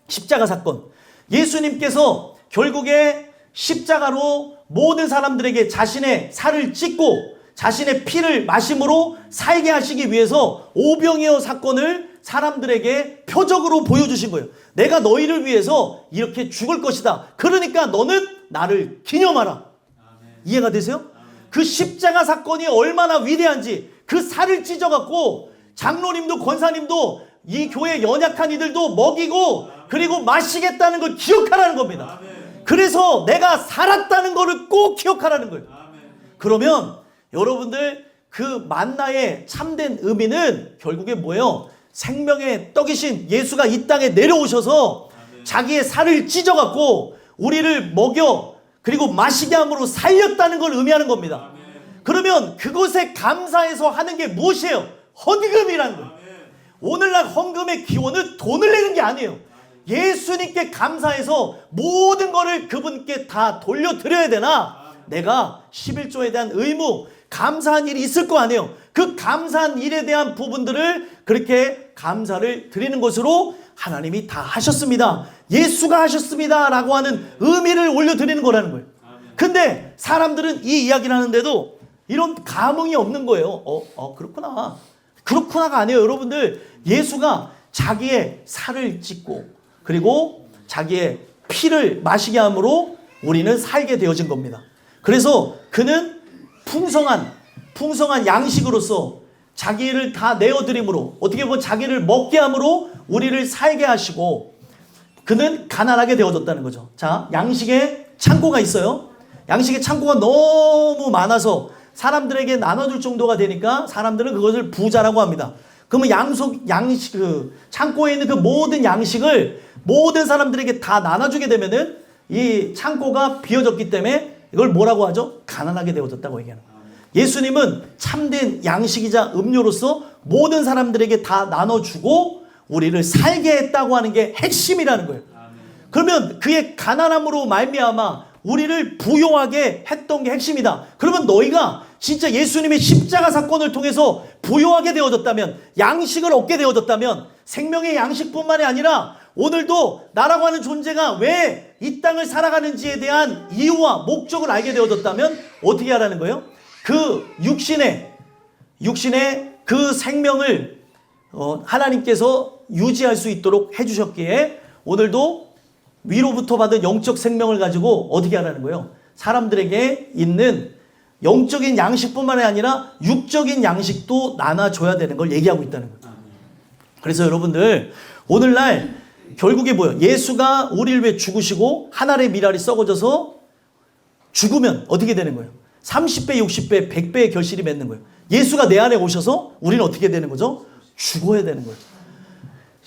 십자가 사건. 예수님께서 결국에 십자가로 모든 사람들에게 자신의 살을 찢고 자신의 피를 마심으로 살게 하시기 위해서 오병이어 사건을 사람들에게 표적으로 보여주신 거예요. 내가 너희를 위해서 이렇게 죽을 것이다. 그러니까 너는 나를 기념하라. 이해가 되세요? 그 십자가 사건이 얼마나 위대한지, 그 살을 찢어갖고 장로님도 권사님도 이 교회 연약한 이들도 먹이고 그리고 마시겠다는 걸 기억하라는 겁니다. 그래서 내가 살았다는 거를 꼭 기억하라는 거예요. 그러면 여러분들 그 만나의 참된 의미는 결국에 뭐예요? 생명의 떡이신 예수가 이 땅에 내려오셔서 자기의 살을 찢어갖고 우리를 먹여 그리고 마시게 함으로 살렸다는 걸 의미하는 겁니다. 그러면 그것에 감사해서 하는 게 무엇이에요? 헌금이라는 거예요. 오늘날 헌금의 기원은 돈을 내는 게 아니에요. 예수님께 감사해서 모든 거를 그분께 다 돌려드려야 되나? 내가 11조에 대한 의무, 감사한 일이 있을 거 아니에요. 그 감사한 일에 대한 부분들을 그렇게 감사를 드리는 것으로 하나님이 다 하셨습니다. 예수가 하셨습니다. 라고 하는 의미를 올려드리는 거라는 거예요. 근데 사람들은 이 이야기를 하는데도 이런 감흥이 없는 거예요. 그렇구나. 그렇구나가 아니에요. 여러분들, 예수가 자기의 살을 찢고 그리고 자기의 피를 마시게 함으로 우리는 살게 되어진 겁니다. 그래서 그는 풍성한 양식으로서 자기를 다 내어드림으로 어떻게 보면 자기를 먹게 함으로 우리를 살게 하시고 그는 가난하게 되어졌다는 거죠. 자, 양식의 창고가 있어요. 양식의 창고가 너무 많아서 사람들에게 나눠줄 정도가 되니까 사람들은 그것을 부자라고 합니다. 그러면 창고에 있는 그 모든 양식을 모든 사람들에게 다 나눠주게 되면은 이 창고가 비어졌기 때문에 이걸 뭐라고 하죠? 가난하게 되어졌다고 얘기하는 거예요. 예수님은 참된 양식이자 음료로서 모든 사람들에게 다 나눠주고 우리를 살게 했다고 하는 게 핵심이라는 거예요. 그러면 그의 가난함으로 말미암아 우리를 부요하게 했던 게 핵심이다. 그러면 너희가 진짜 예수님의 십자가 사건을 통해서 부요하게 되어졌다면, 양식을 얻게 되어졌다면, 생명의 양식뿐만이 아니라 오늘도 나라고 하는 존재가 왜 이 땅을 살아가는지에 대한 이유와 목적을 알게 되어졌다면 어떻게 하라는 거예요? 그 육신의 그 생명을 하나님께서 유지할 수 있도록 해주셨기에 오늘도 위로부터 받은 영적 생명을 가지고 어떻게 하라는 거예요? 사람들에게 있는 영적인 양식뿐만이 아니라 육적인 양식도 나눠줘야 되는 걸 얘기하고 있다는 거예요. 그래서 여러분들 오늘날 결국에 뭐예요? 예수가 우리를 위해 죽으시고 한 알의 밀알이 썩어져서 죽으면 어떻게 되는 거예요? 30배, 60배, 100배의 결실이 맺는 거예요. 예수가 내 안에 오셔서 우리는 어떻게 되는 거죠? 죽어야 되는 거예요.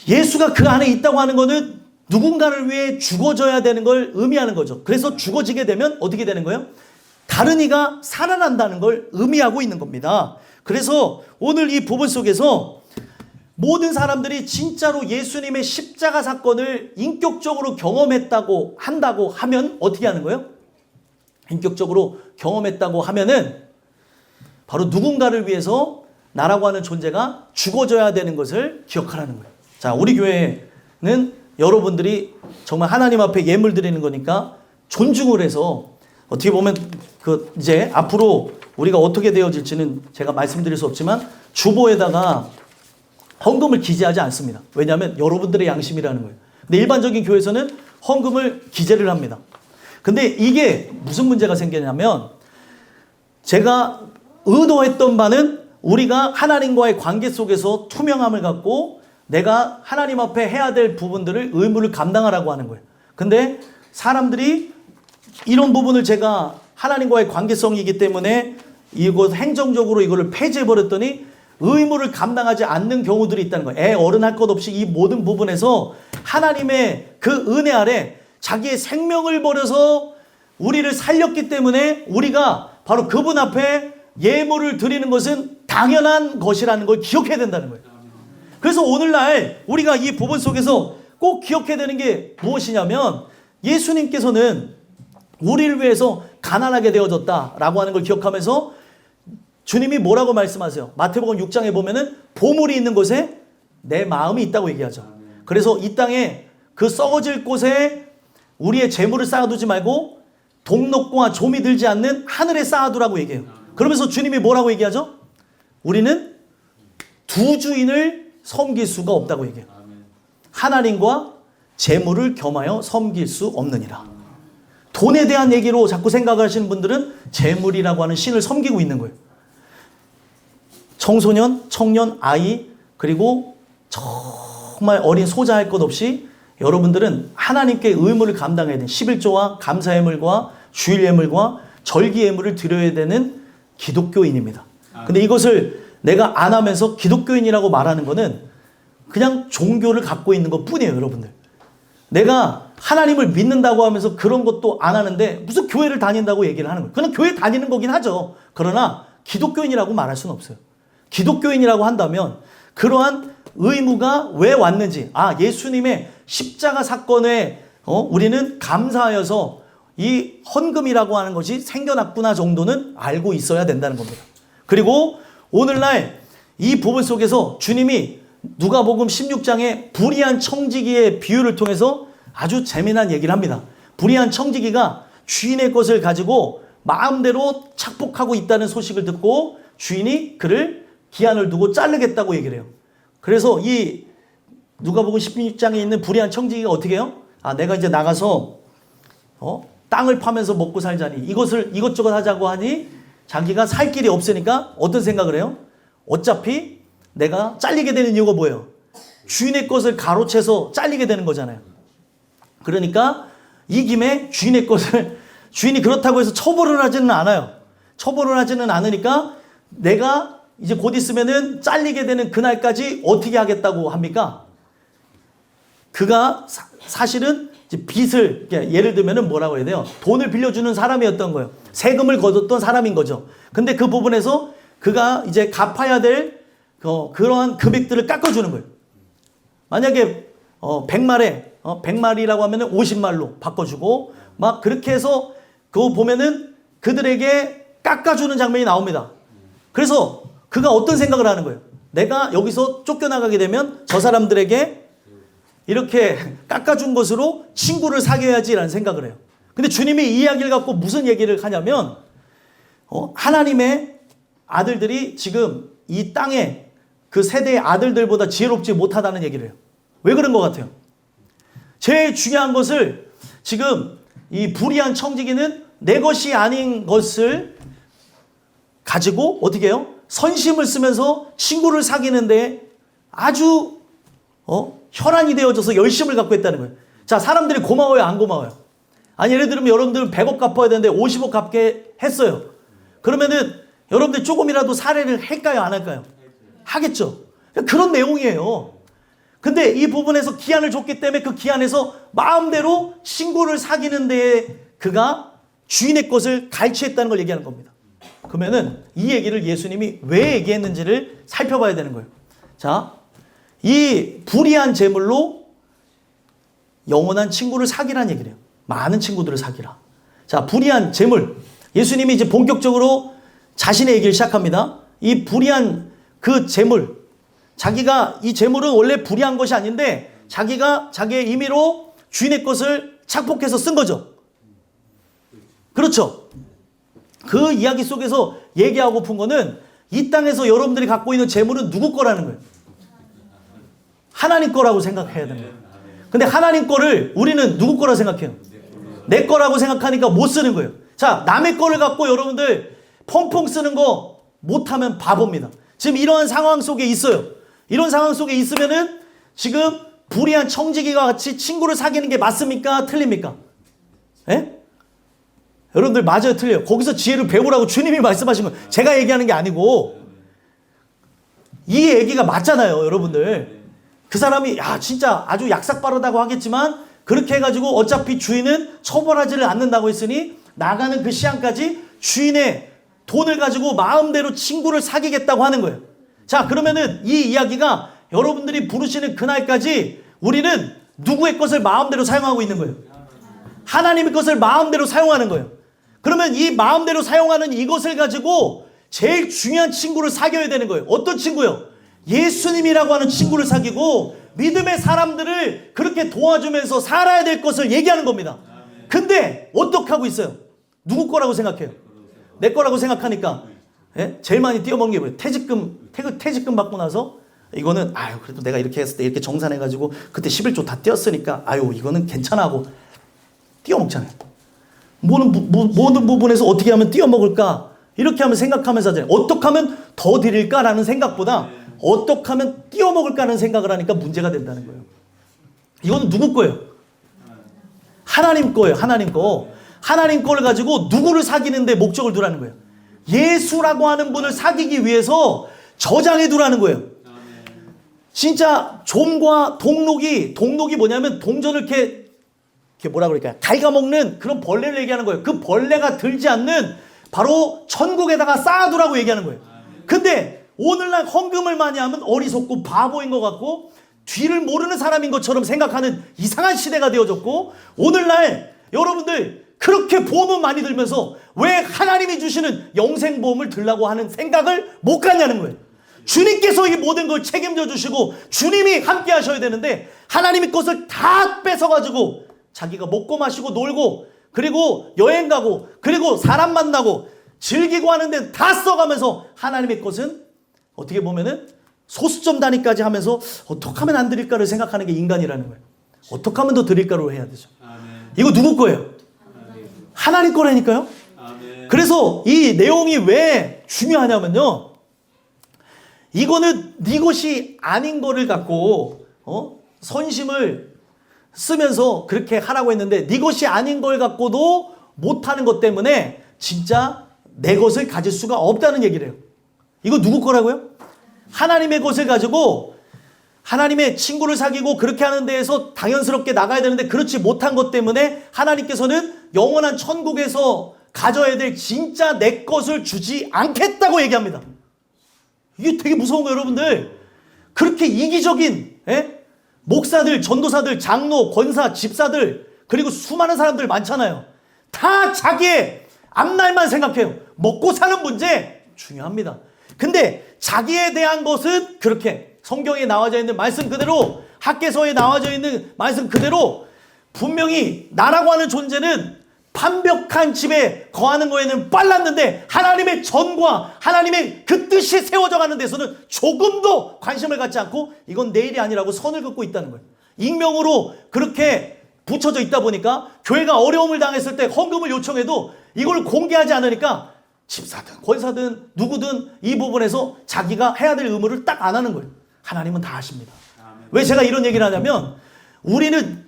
예수가 그 안에 있다고 하는 거는 누군가를 위해 죽어져야 되는 걸 의미하는 거죠. 그래서 죽어지게 되면 어떻게 되는 거예요? 다른 이가 살아난다는 걸 의미하고 있는 겁니다. 그래서 오늘 이 부분 속에서 모든 사람들이 진짜로 예수님의 십자가 사건을 인격적으로 경험했다고 한다고 하면 어떻게 하는 거예요? 인격적으로 경험했다고 하면은 바로 누군가를 위해서 나라고 하는 존재가 죽어져야 되는 것을 기억하라는 거예요. 자, 우리 교회는 여러분들이 정말 하나님 앞에 예물 드리는 거니까 존중을 해서 어떻게 보면 이제 앞으로 우리가 어떻게 되어질지는 제가 말씀드릴 수 없지만 주보에다가 헌금을 기재하지 않습니다. 왜냐하면 여러분들의 양심이라는 거예요. 근데 일반적인 교회에서는 헌금을 기재를 합니다. 근데 이게 무슨 문제가 생기냐면 제가 의도했던 바는 우리가 하나님과의 관계 속에서 투명함을 갖고 내가 하나님 앞에 해야 될 부분들을 의무를 감당하라고 하는 거예요. 근데 사람들이 이런 부분을 제가 하나님과의 관계성이기 때문에 이것 행정적으로 이거를 폐지해버렸더니 의무를 감당하지 않는 경우들이 있다는 거예요. 어른할 것 없이 이 모든 부분에서 하나님의 그 은혜 아래 자기의 생명을 버려서 우리를 살렸기 때문에 우리가 바로 그분 앞에 예물을 드리는 것은 당연한 것이라는 걸 기억해야 된다는 거예요. 그래서 오늘날 우리가 이 부분 속에서 꼭 기억해야 되는 게 무엇이냐면 예수님께서는 우리를 위해서 가난하게 되어졌다라고 하는 걸 기억하면서 주님이 뭐라고 말씀하세요? 마태복음 6장에 보면은 보물이 있는 곳에 내 마음이 있다고 얘기하죠. 그래서 이 땅에 그 썩어질 곳에 우리의 재물을 쌓아두지 말고 동록과 좀이 들지 않는 하늘에 쌓아두라고 얘기해요. 그러면서 주님이 뭐라고 얘기하죠? 우리는 두 주인을 섬길 수가 없다고 얘기해요. 하나님과 재물을 겸하여 섬길 수 없느니라. 돈에 대한 얘기로 자꾸 생각하시는 분들은 재물이라고 하는 신을 섬기고 있는 거예요. 청소년, 청년, 아이, 그리고 정말 어린 소자할 것 없이 여러분들은 하나님께 의무를 감당해야 되는 11조와 감사예물과 주일예물과 절기예물을 드려야 되는 기독교인입니다. 근데 이것을 내가 안 하면서 기독교인이라고 말하는 거는 그냥 종교를 갖고 있는 것 뿐이에요, 여러분들. 내가 하나님을 믿는다고 하면서 그런 것도 안 하는데 무슨 교회를 다닌다고 얘기를 하는 거예요. 그냥 교회 다니는 거긴 하죠. 그러나 기독교인이라고 말할 수는 없어요. 기독교인이라고 한다면 그러한 의무가 왜 왔는지, 예수님의 십자가 사건에 우리는 감사하여서 이 헌금이라고 하는 것이 생겨났구나 정도는 알고 있어야 된다는 겁니다. 그리고 오늘날 이 부분 속에서 주님이 누가복음 16장에 불의한 청지기의 비유를 통해서 아주 재미난 얘기를 합니다. 불의한 청지기가 주인의 것을 가지고 마음대로 착복하고 있다는 소식을 듣고 주인이 그를 기한을 두고 자르겠다고 얘기를 해요. 그래서 이 누가복음 16장에 있는 불의한 청지기가 어떻게 해요? 내가 이제 나가서 땅을 파면서 먹고 살자니 이것을 이것저것 하자고 하니 자기가 살 길이 없으니까 어떤 생각을 해요? 어차피 내가 잘리게 되는 이유가 뭐예요? 주인의 것을 가로채서 잘리게 되는 거잖아요. 그러니까 이 김에 주인의 것을 주인이 그렇다고 해서 처벌을 하지는 않아요. 처벌을 하지는 않으니까 내가 이제 곧 있으면은 잘리게 되는 그날까지 어떻게 하겠다고 합니까? 그가 사실은 이제 빚을, 예를 들면은 뭐라고 해야 돼요? 돈을 빌려주는 사람이었던 거예요. 세금을 거뒀던 사람인 거죠. 근데 그 부분에서 그가 이제 갚아야 될 그러한 금액들을 깎아주는 거예요. 만약에 100마리라고 하면은 50말로 바꿔주고 막 그렇게 해서 그거 보면은 그들에게 깎아주는 장면이 나옵니다. 그래서 그가 어떤 생각을 하는 거예요? 내가 여기서 쫓겨나가게 되면 저 사람들에게 이렇게 깎아준 것으로 친구를 사귀어야지라는 생각을 해요. 근데 주님이 이 이야기를 갖고 무슨 얘기를 하냐면 하나님의 아들들이 지금 이 땅에 그 세대의 아들들보다 지혜롭지 못하다는 얘기를 해요. 왜 그런 것 같아요? 제일 중요한 것을 지금 이 불의한 청지기는 내 것이 아닌 것을 가지고 어떻게 해요? 선심을 쓰면서 친구를 사귀는데 아주 혈안이 되어져서 열심을 갖고 있다는 거예요. 자, 사람들이 고마워요, 안 고마워요? 아니, 예를 들면 여러분들은 100억 갚아야 되는데 50억 갚게 했어요. 그러면은 여러분들 조금이라도 살해를 할까요, 안 할까요? 하겠죠. 그런 내용이에요. 근데 이 부분에서 기한을 줬기 때문에 그 기한에서 마음대로 친구를 사귀는 데에 그가 주인의 것을 갈취했다는 걸 얘기하는 겁니다. 그러면은 이 얘기를 예수님이 왜 얘기했는지를 살펴봐야 되는 거예요. 자, 이 불의한 재물로 영원한 친구를 사귀라는 얘기를 해요. 많은 친구들을 사귀라. 자, 불의한 재물. 예수님이 이제 본격적으로 자신의 얘기를 시작합니다. 이 불의한 그 재물. 자기가 이 재물은 원래 불의한 것이 아닌데 자기가 자기의 임의로 주인의 것을 착복해서 쓴 거죠. 그렇죠. 그 이야기 속에서 얘기하고픈 거는 이 땅에서 여러분들이 갖고 있는 재물은 누구 거라는 거예요. 하나님 거라고 생각해야 됩니다. 근데 하나님 거를 우리는 누구 거라고 생각해요? 내 거라고 생각하니까 못 쓰는 거예요. 자, 남의 거를 갖고 여러분들 펑펑 쓰는 거 못하면 바보입니다. 지금 이러한 상황 속에 있어요. 이런 상황 속에 있으면은 지금 불의한 청지기와 같이 친구를 사귀는 게 맞습니까? 틀립니까? 예? 여러분들 맞아요, 틀려요? 거기서 지혜를 배우라고 주님이 말씀하신 거예요. 제가 얘기하는 게 아니고 이 얘기가 맞잖아요, 여러분들. 그 사람이 진짜 아주 약삭빠르다고 하겠지만 그렇게 해가지고 어차피 주인은 처벌하지를 않는다고 했으니 나가는 그 시한까지 주인의 돈을 가지고 마음대로 친구를 사귀겠다고 하는 거예요. 자, 그러면은 이 이야기가 여러분들이 부르시는 그날까지 우리는 누구의 것을 마음대로 사용하고 있는 거예요? 하나님의 것을 마음대로 사용하는 거예요. 그러면 이 마음대로 사용하는 이것을 가지고 제일 중요한 친구를 사귀어야 되는 거예요. 어떤 친구요? 예수님이라고 하는 친구를 사귀고 믿음의 사람들을 그렇게 도와주면서 살아야 될 것을 얘기하는 겁니다. 근데 어떻게 하고 있어요? 누구 거라고 생각해요? 내 거라고 생각하니까 제일 많이 띄어먹는 게 뭐예요? 퇴직금 받고 나서 이거는 그래도 내가 이렇게 했을 때 이렇게 정산해가지고 그때 11조 다 띄었으니까 이거는 괜찮아 하고 띄어먹잖아요. 모든 부분에서 어떻게 하면 띄어먹을까? 이렇게 하면 생각하면서 하잖아요. 어떻게 하면 더 드릴까라는 생각보다 어떻게 하면 띄어먹을까라는 생각을 하니까 문제가 된다는 거예요. 이거는 누구 거예요? 하나님 거예요. 하나님 거. 하나님 거를 가지고 누구를 사귀는데 목적을 두라는 거예요. 예수라고 하는 분을 사귀기 위해서 저장해 두라는 거예요. 진짜 좀과 동록이 뭐냐면 동전을 이렇게 뭐라 그럴까요? 갉아먹는 그런 벌레를 얘기하는 거예요. 그 벌레가 들지 않는 바로 천국에다가 쌓아두라고 얘기하는 거예요. 근데 오늘날 헌금을 많이 하면 어리석고 바보인 것 같고 뒤를 모르는 사람인 것처럼 생각하는 이상한 시대가 되어졌고, 오늘날 여러분들 그렇게 보험은 많이 들면서 왜 하나님이 주시는 영생보험을 들라고 하는 생각을 못 갖냐는 거예요. 주님께서 이 모든 걸 책임져 주시고 주님이 함께 하셔야 되는데 하나님의 것을 다 뺏어가지고 자기가 먹고 마시고 놀고 그리고 여행 가고 그리고 사람 만나고 즐기고 하는 데는 다 써가면서 하나님의 것은 어떻게 보면은 소수점 단위까지 하면서 어떻게 하면 안 드릴까를 생각하는 게 인간이라는 거예요. 어떻게 하면 더 드릴까로 해야 되죠. 이거 누구 거예요? 하나님 거라니까요. 그래서 이 내용이 왜 중요하냐면요, 이거는 네 것이 아닌 거를 갖고 선심을 쓰면서 그렇게 하라고 했는데 네 것이 아닌 걸 갖고도 못하는 것 때문에 진짜 내 것을 가질 수가 없다는 얘기를 해요. 이거 누구 거라고요? 하나님의 것을 가지고 하나님의 친구를 사귀고 그렇게 하는 데에서 당연스럽게 나가야 되는데 그렇지 못한 것 때문에 하나님께서는 영원한 천국에서 가져야 될 진짜 내 것을 주지 않겠다고 얘기합니다. 이게 되게 무서운 거예요, 여러분들. 그렇게 이기적인 목사들, 전도사들, 장로, 권사, 집사들 그리고 수많은 사람들 많잖아요. 다 자기의 앞날만 생각해요. 먹고 사는 문제 중요합니다. 근데 자기에 대한 것은 그렇게 성경에 나와져 있는 말씀 그대로, 학개서에 나와져 있는 말씀 그대로 분명히 나라고 하는 존재는 완벽한 집에 거하는 거에는 빨랐는데 하나님의 전과 하나님의 그 뜻이 세워져 가는 데서는 조금도 관심을 갖지 않고 이건 내 일이 아니라고 선을 긋고 있다는 거예요. 익명으로 그렇게 붙여져 있다 보니까 교회가 어려움을 당했을 때 헌금을 요청해도 이걸 공개하지 않으니까 집사든 권사든 누구든 이 부분에서 자기가 해야 될 의무를 딱 안 하는 거예요. 하나님은 다 하십니다. 왜 제가 이런 얘기를 하냐면 우리는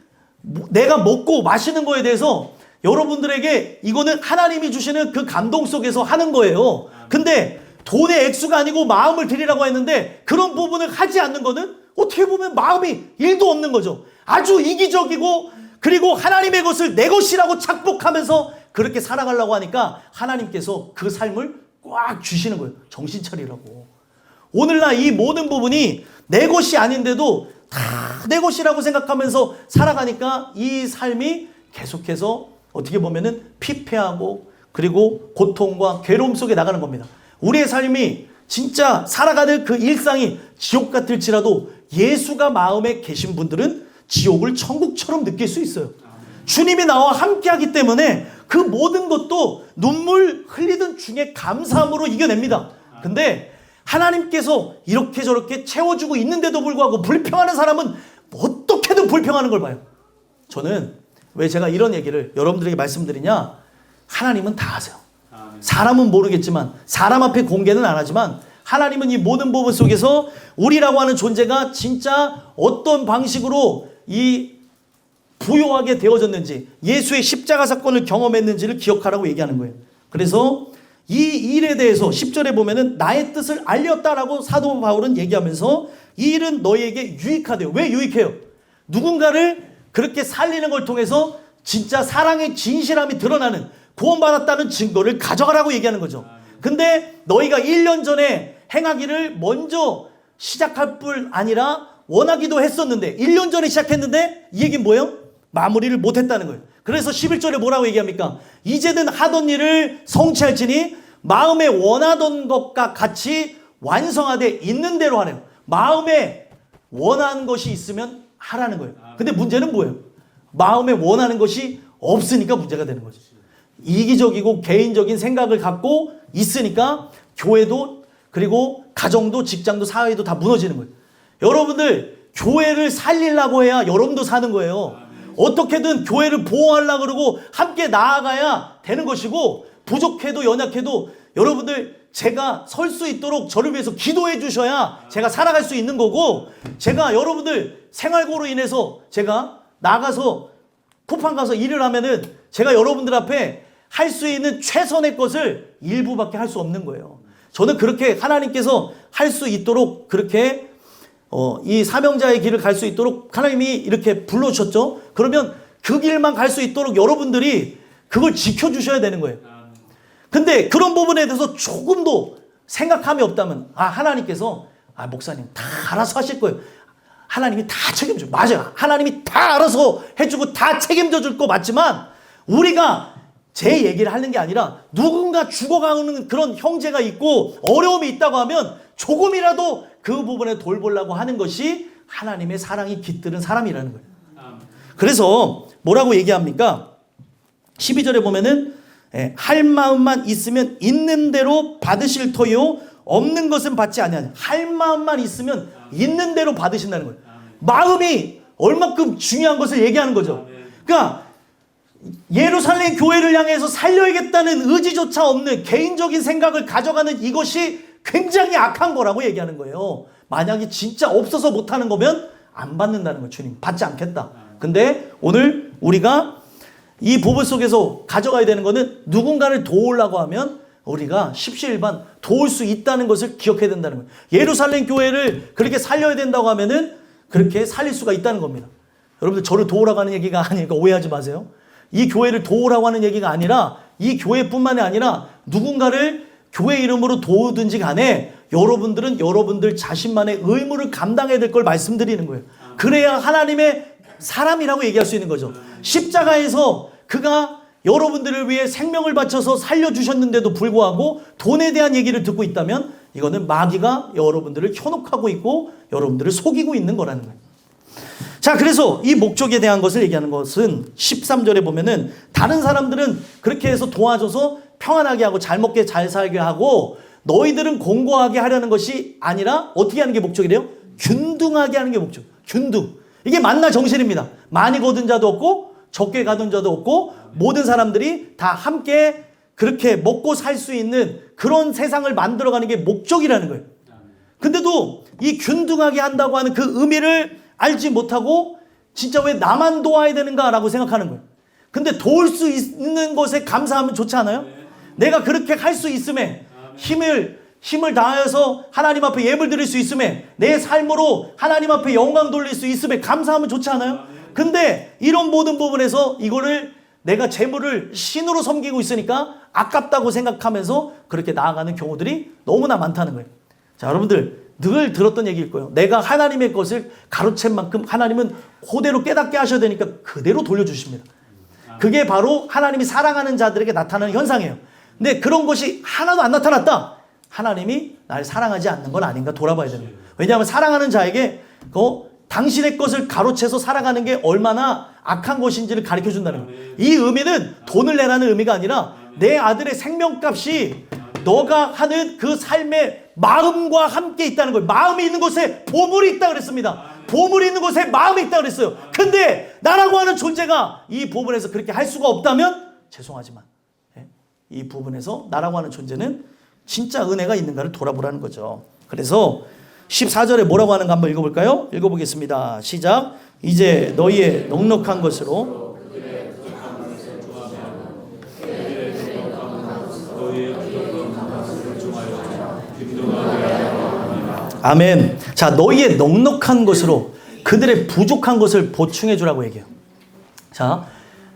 내가 먹고 마시는 거에 대해서 여러분들에게 이거는 하나님이 주시는 그 감동 속에서 하는 거예요. 근데 돈의 액수가 아니고 마음을 드리라고 했는데 그런 부분을 하지 않는 거는 어떻게 보면 마음이 1도 없는 거죠. 아주 이기적이고 그리고 하나님의 것을 내 것이라고 착복하면서 그렇게 살아가려고 하니까 하나님께서 그 삶을 꽉 주시는 거예요. 정신 차리라고. 오늘날 이 모든 부분이 내 것이 아닌데도 다 내 것이라고 생각하면서 살아가니까 이 삶이 계속해서 어떻게 보면은 피폐하고 그리고 고통과 괴로움 속에 나가는 겁니다. 우리의 삶이 진짜 살아가는 그 일상이 지옥 같을지라도 예수가 마음에 계신 분들은 지옥을 천국처럼 느낄 수 있어요. 주님이 나와 함께하기 때문에 그 모든 것도 눈물 흘리던 중에 감사함으로 이겨냅니다. 근데 하나님께서 이렇게 저렇게 채워주고 있는데도 불구하고 불평하는 사람은 어떻게든 불평하는 걸 봐요. 저는 왜 제가 이런 얘기를 여러분들에게 말씀드리냐, 하나님은 다 아세요. 사람은 모르겠지만, 사람 앞에 공개는 안 하지만 하나님은 이 모든 부분 속에서 우리라고 하는 존재가 진짜 어떤 방식으로 이 부요하게 되어졌는지, 예수의 십자가 사건을 경험했는지를 기억하라고 얘기하는 거예요. 그래서 이 일에 대해서 10절에 보면은 나의 뜻을 알렸다라고 사도 바울은 얘기하면서 이 일은 너희에게 유익하대요. 왜 유익해요? 누군가를 그렇게 살리는 걸 통해서 진짜 사랑의 진실함이 드러나는, 구원받았다는 증거를 가져가라고 얘기하는 거죠. 근데 너희가 1년 전에 행하기를 먼저 시작할 뿐 아니라 원하기도 했었는데 1년 전에 시작했는데 이 얘기는 뭐예요? 마무리를 못했다는 거예요. 그래서 11절에 뭐라고 얘기합니까? 이제는 하던 일을 성취할지니 마음에 원하던 것과 같이 완성하되 있는 대로 하래요. 마음에 원하는 것이 있으면 하라는 거예요. 근데 문제는 뭐예요? 마음에 원하는 것이 없으니까 문제가 되는 거죠. 이기적이고 개인적인 생각을 갖고 있으니까 교회도 그리고 가정도 직장도 사회도 다 무너지는 거예요. 여러분들 교회를 살리려고 해야 여러분도 사는 거예요. 어떻게든 교회를 보호하려고 그러고 함께 나아가야 되는 것이고 부족해도 연약해도 여러분들 제가 설 수 있도록 저를 위해서 기도해 주셔야 제가 살아갈 수 있는 거고 제가 여러분들 생활고로 인해서 제가 나가서 쿠팡 가서 일을 하면은 제가 여러분들 앞에 할 수 있는 최선의 것을 일부밖에 할 수 없는 거예요. 저는 그렇게 하나님께서 할 수 있도록 그렇게 이 사명자의 길을 갈 수 있도록 하나님이 이렇게 불러주셨죠. 그러면 그 길만 갈 수 있도록 여러분들이 그걸 지켜주셔야 되는 거예요. 근데 그런 부분에 대해서 조금도 생각함이 없다면 하나님께서 목사님 다 알아서 하실 거예요. 하나님이 다 책임져. 맞아요. 하나님이 다 알아서 해주고 다 책임져 줄 거 맞지만 우리가 제 얘기를 하는 게 아니라 누군가 죽어가는 그런 형제가 있고 어려움이 있다고 하면 조금이라도 그 부분에 돌보려고 하는 것이 하나님의 사랑이 깃드는 사람이라는 거예요. 그래서 뭐라고 얘기합니까? 12절에 보면은 할 마음만 있으면 있는 대로 받으실 터요 없는 것은 받지 아니하냐. 할 마음만 있으면 있는 대로 받으신다는 거예요. 마음이 얼마큼 중요한 것을 얘기하는 거죠. 그러니까 예루살렘 교회를 향해서 살려야겠다는 의지조차 없는 개인적인 생각을 가져가는 이것이 굉장히 악한 거라고 얘기하는 거예요. 만약에 진짜 없어서 못하는 거면 안 받는다는 거예요. 주님 받지 않겠다. 근데 오늘 우리가 이 부분 속에서 가져가야 되는 거는 누군가를 도우려고 하면 우리가 십시일반 도울 수 있다는 것을 기억해야 된다는 거예요. 예루살렘 교회를 그렇게 살려야 된다고 하면은 그렇게 살릴 수가 있다는 겁니다. 여러분들 저를 도우라고 하는 얘기가 아니니까 오해하지 마세요. 이 교회를 도우라고 하는 얘기가 아니라 이 교회뿐만이 아니라 누군가를 교회 이름으로 도우든지 간에 여러분들은 여러분들 자신만의 의무를 감당해야 될 걸 말씀드리는 거예요. 그래야 하나님의 사람이라고 얘기할 수 있는 거죠. 십자가에서 그가 여러분들을 위해 생명을 바쳐서 살려주셨는데도 불구하고 돈에 대한 얘기를 듣고 있다면 이거는 마귀가 여러분들을 현혹하고 있고 여러분들을 속이고 있는 거라는 거예요. 자, 그래서 이 목적에 대한 것을 얘기하는 것은 13절에 보면은 다른 사람들은 그렇게 해서 도와줘서 평안하게 하고 잘 먹게 잘 살게 하고 너희들은 공고하게 하려는 것이 아니라 어떻게 하는 게 목적이래요? 균등하게 하는 게 목적. 균등. 이게 만나 정신입니다. 많이 거둔 자도 없고 적게 가둔 자도 없고 모든 사람들이 다 함께 그렇게 먹고 살 수 있는 그런 세상을 만들어가는 게 목적이라는 거예요. 근데도 이 균등하게 한다고 하는 그 의미를 알지 못하고 진짜 왜 나만 도와야 되는가라고 생각하는 거예요. 근데 도울 수 있는 것에 감사하면 좋지 않아요? 내가 그렇게 할 수 있음에 힘을 다하여서 하나님 앞에 예물 드릴 수 있음에 내 삶으로 하나님 앞에 영광 돌릴 수 있음에 감사하면 좋지 않아요? 근데 이런 모든 부분에서 이거를 내가 재물을 신으로 섬기고 있으니까 아깝다고 생각하면서 그렇게 나아가는 경우들이 너무나 많다는 거예요. 자, 여러분들 늘 들었던 얘기일 거예요. 내가 하나님의 것을 가로챈 만큼 하나님은 그대로 깨닫게 하셔야 되니까 그대로 돌려주십니다. 그게 바로 하나님이 사랑하는 자들에게 나타나는 현상이에요. 근데 그런 것이 하나도 안 나타났다. 하나님이 날 사랑하지 않는 건 아닌가 돌아봐야 되는 거예요. 왜냐하면 사랑하는 자에게 당신의 것을 가로채서 살아가는 게 얼마나 악한 것인지를 가르쳐 준다는 거예요. 이 의미는 돈을 내라는 의미가 아니라 내 아들의 생명값이 너가 하는 그 삶의 마음과 함께 있다는 거예요. 마음이 있는 곳에 보물이 있다 그랬습니다. 보물이 있는 곳에 마음이 있다 그랬어요. 근데 나라고 하는 존재가 이 부분에서 그렇게 할 수가 없다면 죄송하지만 이 부분에서 나라고 하는 존재는 진짜 은혜가 있는가를 돌아보라는 거죠. 그래서 14절에 뭐라고 하는가 한번 읽어볼까요? 읽어보겠습니다. 시작. 이제 너희의 넉넉한 것으로 아멘. 자, 너희의 넉넉한 것으로 그들의 부족한 것을 보충해 주라고 얘기해요. 자,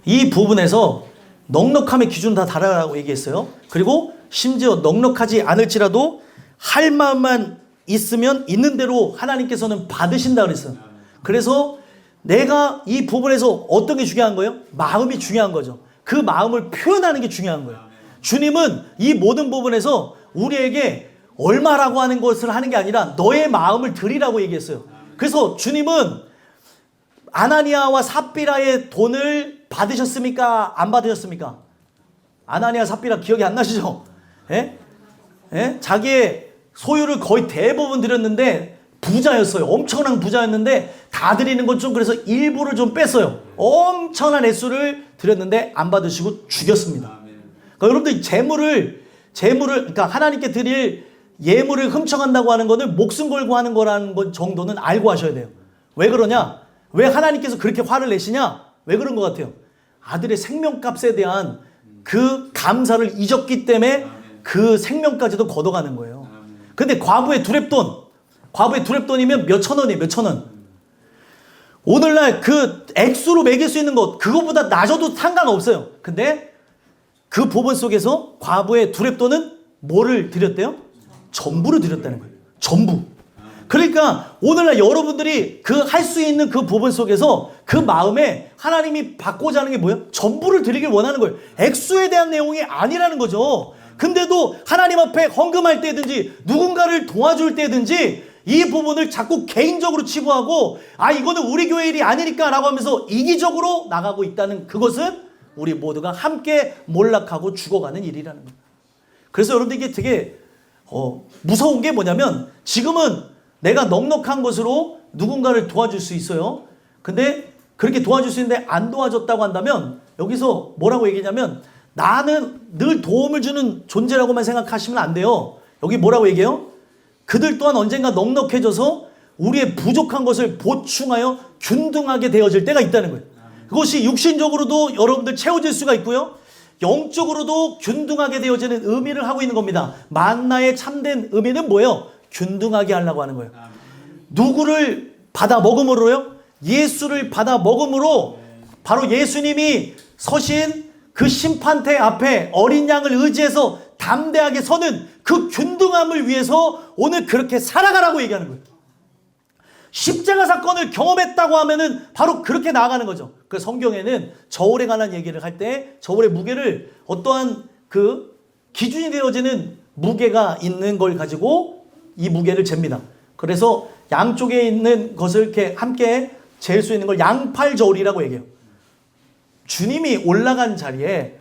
이 부분에서 넉넉함의 기준 다 다르다고 얘기했어요. 그리고 심지어 넉넉하지 않을지라도 할 마음만 있으면 있는 대로 하나님께서는 받으신다 그랬어요. 그래서 내가 이 부분에서 어떤 게 중요한 거예요? 마음이 중요한 거죠. 그 마음을 표현하는 게 중요한 거예요. 주님은 이 모든 부분에서 우리에게 얼마라고 하는 것을 하는 게 아니라 너의 마음을 드리라고 얘기했어요. 그래서 주님은 아나니아와 삽비라의 돈을 받으셨습니까? 안 받으셨습니까? 아나니아 삽비라 기억이 안 나시죠? 예? 예? 자기의 소유를 거의 대부분 드렸는데 부자였어요. 엄청난 부자였는데 다 드리는 건 좀 그래서 일부를 좀 뺐어요. 엄청난 액수를 드렸는데 안 받으시고 죽였습니다. 그러니까 여러분들 재물을 그러니까 하나님께 드릴 예물을 훔쳐간다고 하는 거는 목숨 걸고 하는 거라는 것 정도는 알고 하셔야 돼요. 왜 그러냐? 왜 하나님께서 그렇게 화를 내시냐? 왜 그런 것 같아요? 아들의 생명값에 대한 그 감사를 잊었기 때문에 그 생명까지도 걷어가는 거예요. 근데 과부의 두렙돈이면 몇천 원이에요. 몇천 원. 오늘날 그 액수로 매길 수 있는 것 그거보다 낮아도 상관없어요. 근데 그 부분 속에서 과부의 두렙돈은 뭐를 드렸대요? 전부를 드렸다는 거예요. 전부. 그러니까 오늘날 여러분들이 그 할 수 있는 그 부분 속에서 그 마음에 하나님이 받고자 하는 게 뭐예요? 전부를 드리길 원하는 거예요. 액수에 대한 내용이 아니라는 거죠. 근데도 하나님 앞에 헌금할 때든지 누군가를 도와줄 때든지 이 부분을 자꾸 개인적으로 치부하고 이거는 우리 교회 일이 아니니까 라고 하면서 이기적으로 나가고 있다는 그것은 우리 모두가 함께 몰락하고 죽어가는 일이라는 거예요. 그래서 여러분들 이게 되게 무서운 게 뭐냐면 지금은 내가 넉넉한 것으로 누군가를 도와줄 수 있어요. 근데 그렇게 도와줄 수 있는데 안 도와줬다고 한다면 여기서 뭐라고 얘기냐면 나는 늘 도움을 주는 존재라고만 생각하시면 안 돼요. 여기 뭐라고 얘기해요? 그들 또한 언젠가 넉넉해져서 우리의 부족한 것을 보충하여 균등하게 되어질 때가 있다는 거예요. 그것이 육신적으로도 여러분들 채워질 수가 있고요. 영적으로도 균등하게 되어지는 의미를 하고 있는 겁니다. 만나의 참된 의미는 뭐예요? 균등하게 하려고 하는 거예요. 누구를 받아 먹음으로요? 예수를 받아 먹음으로 바로 예수님이 서신 그 심판대 앞에 어린 양을 의지해서 담대하게 서는 그 균등함을 위해서 오늘 그렇게 살아가라고 얘기하는 거예요. 십자가 사건을 경험했다고 하면은 바로 그렇게 나아가는 거죠. 그 성경에는 저울에 관한 얘기를 할 때 저울의 무게를 어떠한 그 기준이 되어지는 무게가 있는 걸 가지고 이 무게를 잽니다. 그래서 양쪽에 있는 것을 이렇게 함께 잴 수 있는 걸 양팔 저울이라고 얘기해요. 주님이 올라간 자리에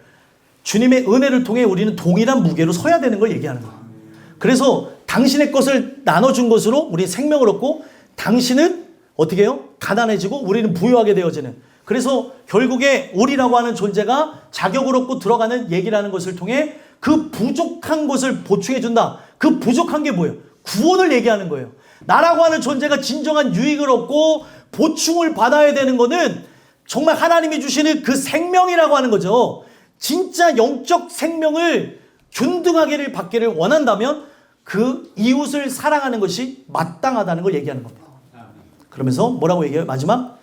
주님의 은혜를 통해 우리는 동일한 무게로 서야 되는 걸 얘기하는 거예요. 그래서 당신의 것을 나눠준 것으로 우리 생명을 얻고 당신은 어떻게 해요? 가난해지고 우리는 부유하게 되어지는. 그래서 결국에 우리라고 하는 존재가 자격을 얻고 들어가는 얘기라는 것을 통해 그 부족한 것을 보충해준다. 그 부족한 게 뭐예요? 구원을 얘기하는 거예요. 나라고 하는 존재가 진정한 유익을 얻고 보충을 받아야 되는 거는 정말 하나님이 주시는 그 생명이라고 하는 거죠. 진짜 영적 생명을 균등하게를 받기를 원한다면 그 이웃을 사랑하는 것이 마땅하다는 걸 얘기하는 겁니다. 그러면서 뭐라고 얘기해요? 마지막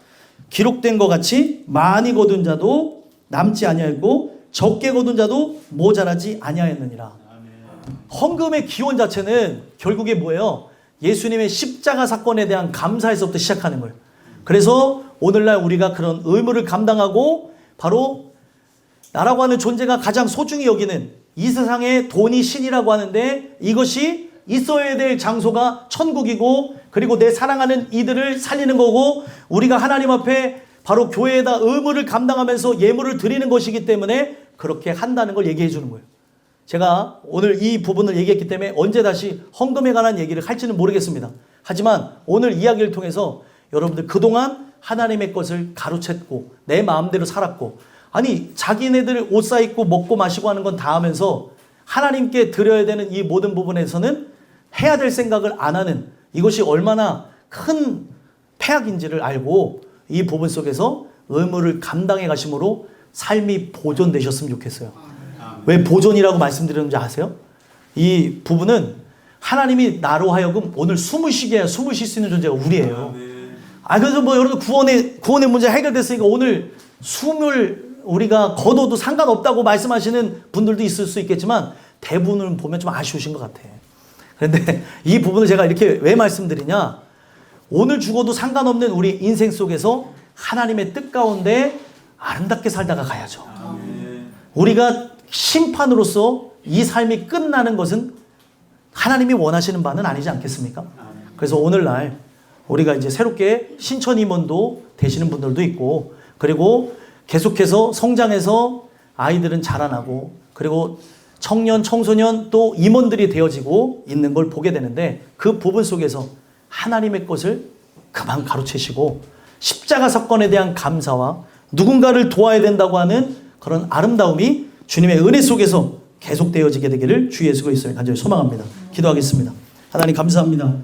기록된 것 같이 많이 거둔 자도 남지 아니하였고 적게 거둔 자도 모자라지 아니하였느니라. 헌금의 기원 자체는 결국에 뭐예요? 예수님의 십자가 사건에 대한 감사에서부터 시작하는 거예요. 그래서 오늘날 우리가 그런 의무를 감당하고 바로 나라고 하는 존재가 가장 소중히 여기는 이 세상의 돈이 신이라고 하는데 이것이 있어야 될 장소가 천국이고 그리고 내 사랑하는 이들을 살리는 거고 우리가 하나님 앞에 바로 교회에다 의무를 감당하면서 예물을 드리는 것이기 때문에 그렇게 한다는 걸 얘기해 주는 거예요. 제가 오늘 이 부분을 얘기했기 때문에 언제 다시 헌금에 관한 얘기를 할지는 모르겠습니다. 하지만 오늘 이야기를 통해서 여러분들 그동안 하나님의 것을 가로챘고 내 마음대로 살았고 아니 자기네들 옷 사입고 먹고 마시고 하는 건 다 하면서 하나님께 드려야 되는 이 모든 부분에서는 해야 될 생각을 안 하는 이것이 얼마나 큰 폐악인지를 알고 이 부분 속에서 의무를 감당해 가심으로 삶이 보존되셨으면 좋겠어요. 왜 보존이라고 말씀드렸는지 아세요? 이 부분은 하나님이 나로 하여금 오늘 숨을 쉬게 숨을 쉴 수 있는 존재가 우리예요. 그래서 뭐 여러분 구원의 문제 해결됐으니까 오늘 숨을 우리가 거둬도 상관없다고 말씀하시는 분들도 있을 수 있겠지만 대부분을 보면 좀 아쉬우신 것 같아. 그런데 이 부분을 제가 이렇게 왜 말씀드리냐? 오늘 죽어도 상관없는 우리 인생 속에서 하나님의 뜻 가운데 아름답게 살다가 가야죠. 우리가 심판으로서 이 삶이 끝나는 것은 하나님이 원하시는 바는 아니지 않겠습니까? 그래서 오늘날 우리가 이제 새롭게 신천 임원도 되시는 분들도 있고, 그리고 계속해서 성장해서 아이들은 자라나고, 그리고 청년, 청소년 또 임원들이 되어지고 있는 걸 보게 되는데, 그 부분 속에서 하나님의 것을 그만 가로채시고 십자가 사건에 대한 감사와 누군가를 도와야 된다고 하는 그런 아름다움이 주님의 은혜 속에서 계속되어지게 되기를 주 예수 그리스도의 간절히 소망합니다. 기도하겠습니다. 하나님 감사합니다.